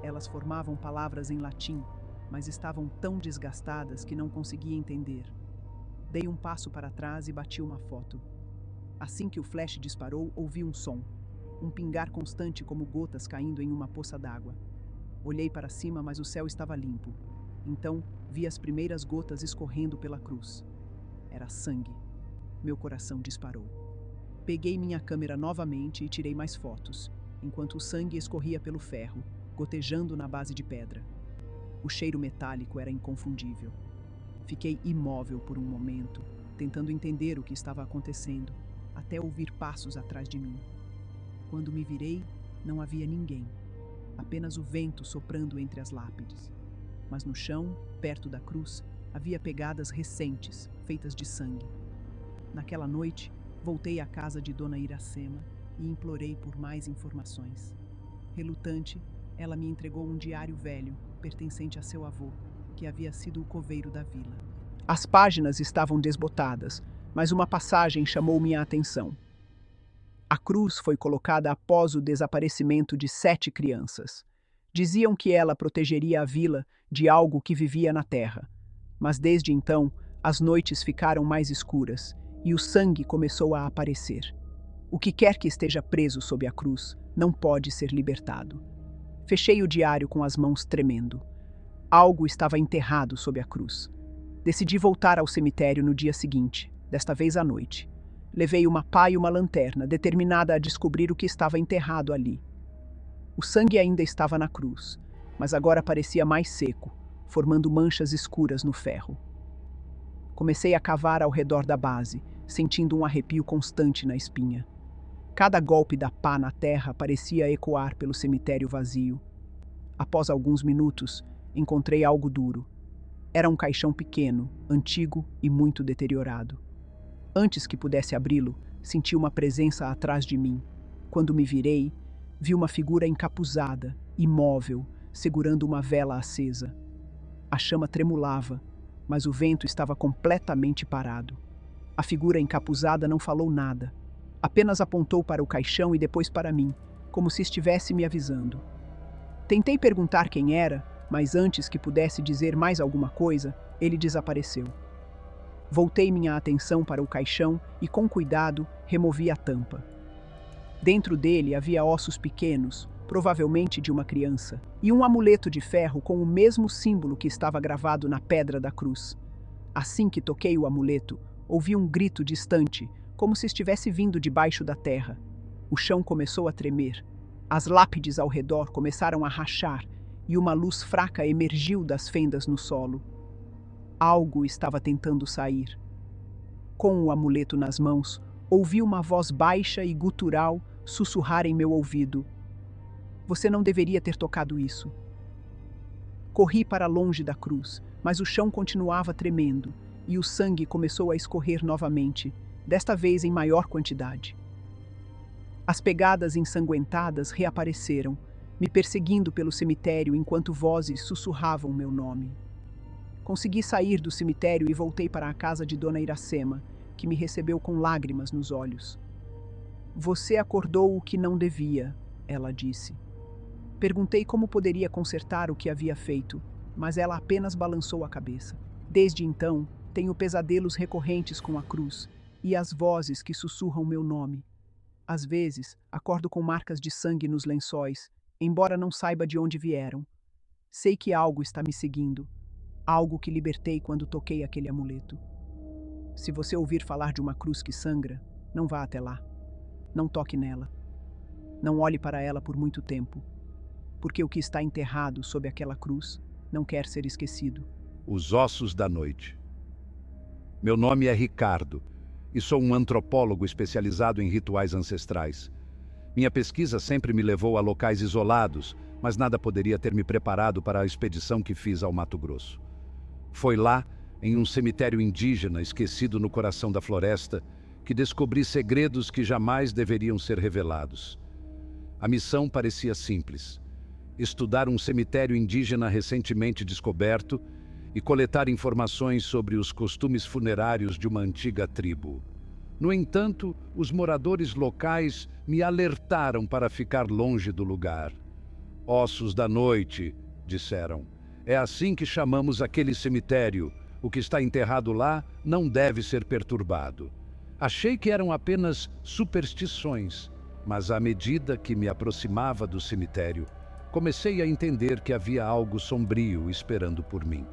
Elas formavam palavras em latim, mas estavam tão desgastadas que não conseguia entender. Dei um passo para trás e bati uma foto. Assim que o flash disparou, ouvi um som. Um pingar constante como gotas caindo em uma poça d'água. Olhei para cima, mas o céu estava limpo. Então, vi as primeiras gotas escorrendo pela cruz. Era sangue. Meu coração disparou. Peguei minha câmera novamente e tirei mais fotos, enquanto o sangue escorria pelo ferro, gotejando na base de pedra. O cheiro metálico era inconfundível. Fiquei imóvel por um momento, tentando entender o que estava acontecendo, até ouvir passos atrás de mim. Quando me virei, não havia ninguém, apenas o vento soprando entre as lápides. Mas no chão, perto da cruz, havia pegadas recentes, feitas de sangue. Naquela noite, voltei à casa de Dona Iracema e implorei por mais informações. Relutante, ela me entregou um diário velho, pertencente a seu avô, que havia sido o coveiro da vila. As páginas estavam desbotadas, mas uma passagem chamou minha atenção. A cruz foi colocada após o desaparecimento de 7 crianças. Diziam que ela protegeria a vila de algo que vivia na terra. Mas desde então, as noites ficaram mais escuras e o sangue começou a aparecer. O que quer que esteja preso sob a cruz não pode ser libertado. Fechei o diário com as mãos tremendo. Algo estava enterrado sob a cruz. Decidi voltar ao cemitério no dia seguinte, desta vez à noite. Levei uma pá e uma lanterna, determinada a descobrir o que estava enterrado ali. O sangue ainda estava na cruz, mas agora parecia mais seco, formando manchas escuras no ferro. Comecei a cavar ao redor da base, sentindo um arrepio constante na espinha. Cada golpe da pá na terra parecia ecoar pelo cemitério vazio. Após alguns minutos, encontrei algo duro. Era um caixão pequeno, antigo e muito deteriorado. Antes que pudesse abri-lo, senti uma presença atrás de mim. Quando me virei, vi uma figura encapuzada, imóvel, segurando uma vela acesa. A chama tremulava, mas o vento estava completamente parado. A figura encapuzada não falou nada. Apenas apontou para o caixão e depois para mim, como se estivesse me avisando. Tentei perguntar quem era, mas antes que pudesse dizer mais alguma coisa, ele desapareceu. Voltei minha atenção para o caixão e, com cuidado, removi a tampa. Dentro dele havia ossos pequenos, provavelmente de uma criança, e um amuleto de ferro com o mesmo símbolo que estava gravado na pedra da cruz. Assim que toquei o amuleto, ouvi um grito distante, como se estivesse vindo debaixo da terra. O chão começou a tremer. As lápides ao redor começaram a rachar e uma luz fraca emergiu das fendas no solo. Algo estava tentando sair. Com o amuleto nas mãos, ouvi uma voz baixa e gutural sussurrar em meu ouvido: "Você não deveria ter tocado isso." Corri para longe da cruz, mas o chão continuava tremendo e o sangue começou a escorrer novamente, desta vez em maior quantidade. As pegadas ensanguentadas reapareceram, me perseguindo pelo cemitério enquanto vozes sussurravam meu nome. Consegui sair do cemitério e voltei para a casa de Dona Iracema, que me recebeu com lágrimas nos olhos. "Você acordou o que não devia", ela disse. Perguntei como poderia consertar o que havia feito, mas ela apenas balançou a cabeça. Desde então, tenho pesadelos recorrentes com a cruz e as vozes que sussurram meu nome. Às vezes, acordo com marcas de sangue nos lençóis, embora não saiba de onde vieram. Sei que algo está me seguindo, algo que libertei quando toquei aquele amuleto. Se você ouvir falar de uma cruz que sangra, não vá até lá. Não toque nela. Não olhe para ela por muito tempo, porque o que está enterrado sob aquela cruz não quer ser esquecido. Os ossos da noite. Meu nome é Ricardo e sou um antropólogo especializado em rituais ancestrais. Minha pesquisa sempre me levou a locais isolados, mas nada poderia ter me preparado para a expedição que fiz ao Mato Grosso. Foi lá, em um cemitério indígena esquecido no coração da floresta, que descobri segredos que jamais deveriam ser revelados. A missão parecia simples: estudar um cemitério indígena recentemente descoberto e coletar informações sobre os costumes funerários de uma antiga tribo. No entanto, os moradores locais me alertaram para ficar longe do lugar. Ossos da noite, disseram. É assim que chamamos aquele cemitério. O que está enterrado lá não deve ser perturbado. Achei que eram apenas superstições, mas à medida que me aproximava do cemitério, comecei a entender que havia algo sombrio esperando por mim.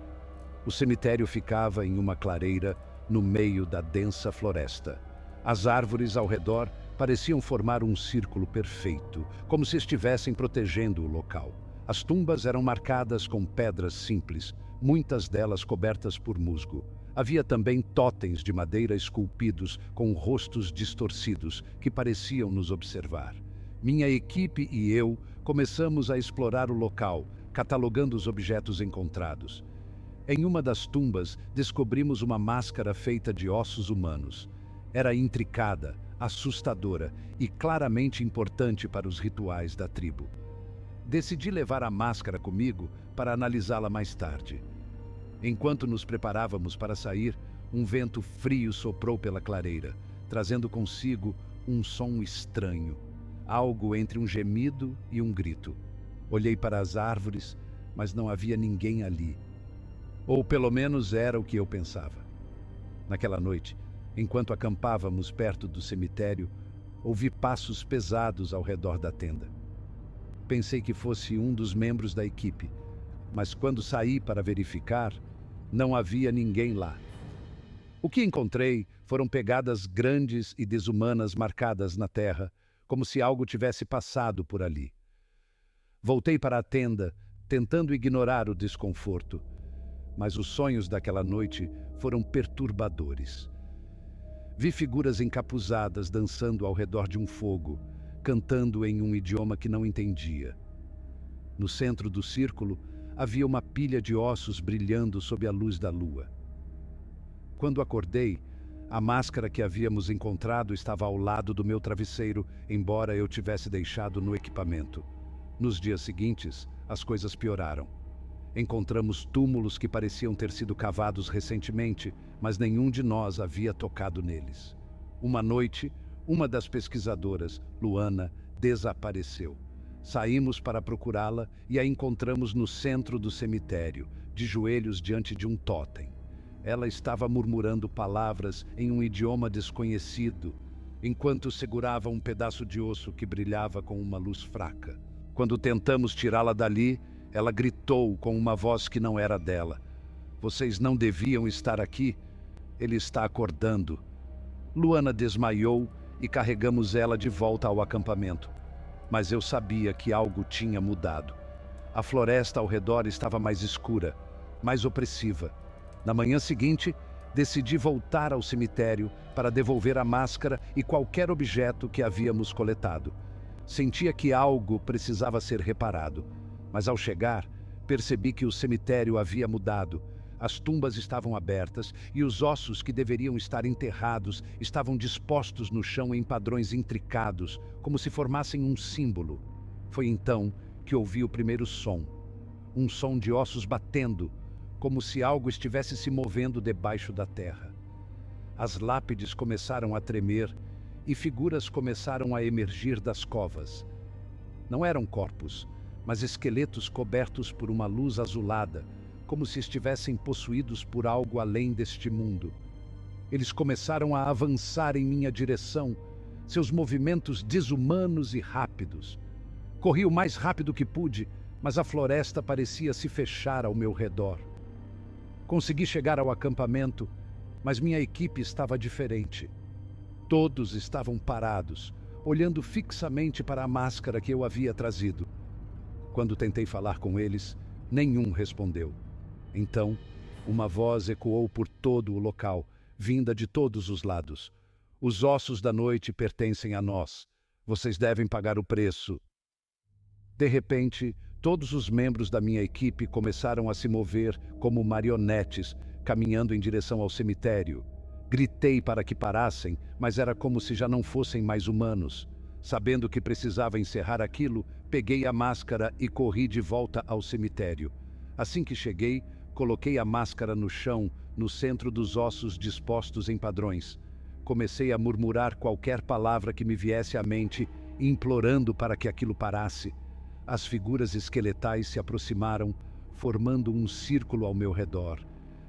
O cemitério ficava em uma clareira no meio da densa floresta. As árvores ao redor pareciam formar um círculo perfeito, como se estivessem protegendo o local. As tumbas eram marcadas com pedras simples, muitas delas cobertas por musgo. Havia também totens de madeira esculpidos com rostos distorcidos que pareciam nos observar. Minha equipe e eu começamos a explorar o local, catalogando os objetos encontrados. Em uma das tumbas, descobrimos uma máscara feita de ossos humanos. Era intricada, assustadora e claramente importante para os rituais da tribo. Decidi levar a máscara comigo para analisá-la mais tarde. Enquanto nos preparávamos para sair, um vento frio soprou pela clareira, trazendo consigo um som estranho, algo entre um gemido e um grito. Olhei para as árvores, mas não havia ninguém ali. Ou pelo menos era o que eu pensava. Naquela noite, enquanto acampávamos perto do cemitério, ouvi passos pesados ao redor da tenda. Pensei que fosse um dos membros da equipe, mas quando saí para verificar, não havia ninguém lá. O que encontrei foram pegadas grandes e desumanas marcadas na terra, como se algo tivesse passado por ali. Voltei para a tenda, tentando ignorar o desconforto, mas os sonhos daquela noite foram perturbadores. Vi figuras encapuzadas dançando ao redor de um fogo, cantando em um idioma que não entendia. No centro do círculo, havia uma pilha de ossos brilhando sob a luz da lua. Quando acordei, a máscara que havíamos encontrado estava ao lado do meu travesseiro, embora eu tivesse deixado no equipamento. Nos dias seguintes, as coisas pioraram. Encontramos túmulos que pareciam ter sido cavados recentemente, mas nenhum de nós havia tocado neles. Uma noite, uma das pesquisadoras, Luana, desapareceu. Saímos para procurá-la e a encontramos no centro do cemitério, de joelhos diante de um tótem. Ela estava murmurando palavras em um idioma desconhecido, enquanto segurava um pedaço de osso que brilhava com uma luz fraca. Quando tentamos tirá-la dali, ela gritou com uma voz que não era dela. Vocês não deviam estar aqui. Ele está acordando. Luana desmaiou e carregamos ela de volta ao acampamento. Mas eu sabia que algo tinha mudado. A floresta ao redor estava mais escura, mais opressiva. Na manhã seguinte, decidi voltar ao cemitério para devolver a máscara e qualquer objeto que havíamos coletado. Sentia que algo precisava ser reparado, mas ao chegar, percebi que o cemitério havia mudado. As tumbas estavam abertas e os ossos que deveriam estar enterrados estavam dispostos no chão em padrões intricados, como se formassem um símbolo. Foi então que ouvi o primeiro som. Um som de ossos batendo, como se algo estivesse se movendo debaixo da terra. As lápides começaram a tremer e figuras começaram a emergir das covas. Não eram corpos, mas esqueletos cobertos por uma luz azulada, como se estivessem possuídos por algo além deste mundo. Eles começaram a avançar em minha direção, seus movimentos desumanos e rápidos. Corri o mais rápido que pude, mas a floresta parecia se fechar ao meu redor. Consegui chegar ao acampamento, mas minha equipe estava diferente. Todos estavam parados, olhando fixamente para a máscara que eu havia trazido. Quando tentei falar com eles, nenhum respondeu. Então, uma voz ecoou por todo o local, vinda de todos os lados. Os ossos da noite pertencem a nós. Vocês devem pagar o preço. De repente, todos os membros da minha equipe começaram a se mover como marionetes, caminhando em direção ao cemitério. Gritei para que parassem, mas era como se já não fossem mais humanos. Sabendo que precisava encerrar aquilo, peguei a máscara e corri de volta ao cemitério. Assim que cheguei, coloquei a máscara no chão, no centro dos ossos dispostos em padrões. Comecei a murmurar qualquer palavra que me viesse à mente, implorando para que aquilo parasse. As figuras esqueletais se aproximaram, formando um círculo ao meu redor.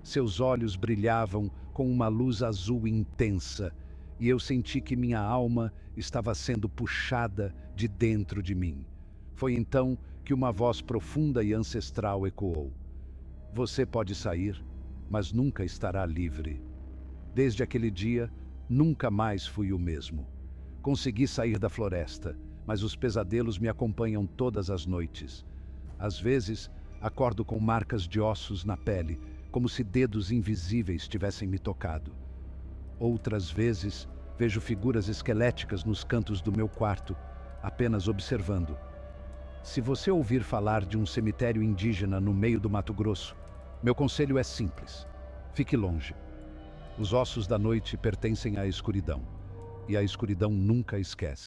Seus olhos brilhavam com uma luz azul intensa, e eu senti que minha alma estava sendo puxada de dentro de mim. Foi então que uma voz profunda e ancestral ecoou. Você pode sair, mas nunca estará livre. Desde aquele dia, nunca mais fui o mesmo. Consegui sair da floresta, mas os pesadelos me acompanham todas as noites. Às vezes, acordo com marcas de ossos na pele, como se dedos invisíveis tivessem me tocado. Outras vezes, vejo figuras esqueléticas nos cantos do meu quarto, apenas observando. Se você ouvir falar de um cemitério indígena no meio do Mato Grosso, meu conselho é simples: fique longe. Os ossos da noite pertencem à escuridão, e a escuridão nunca esquece.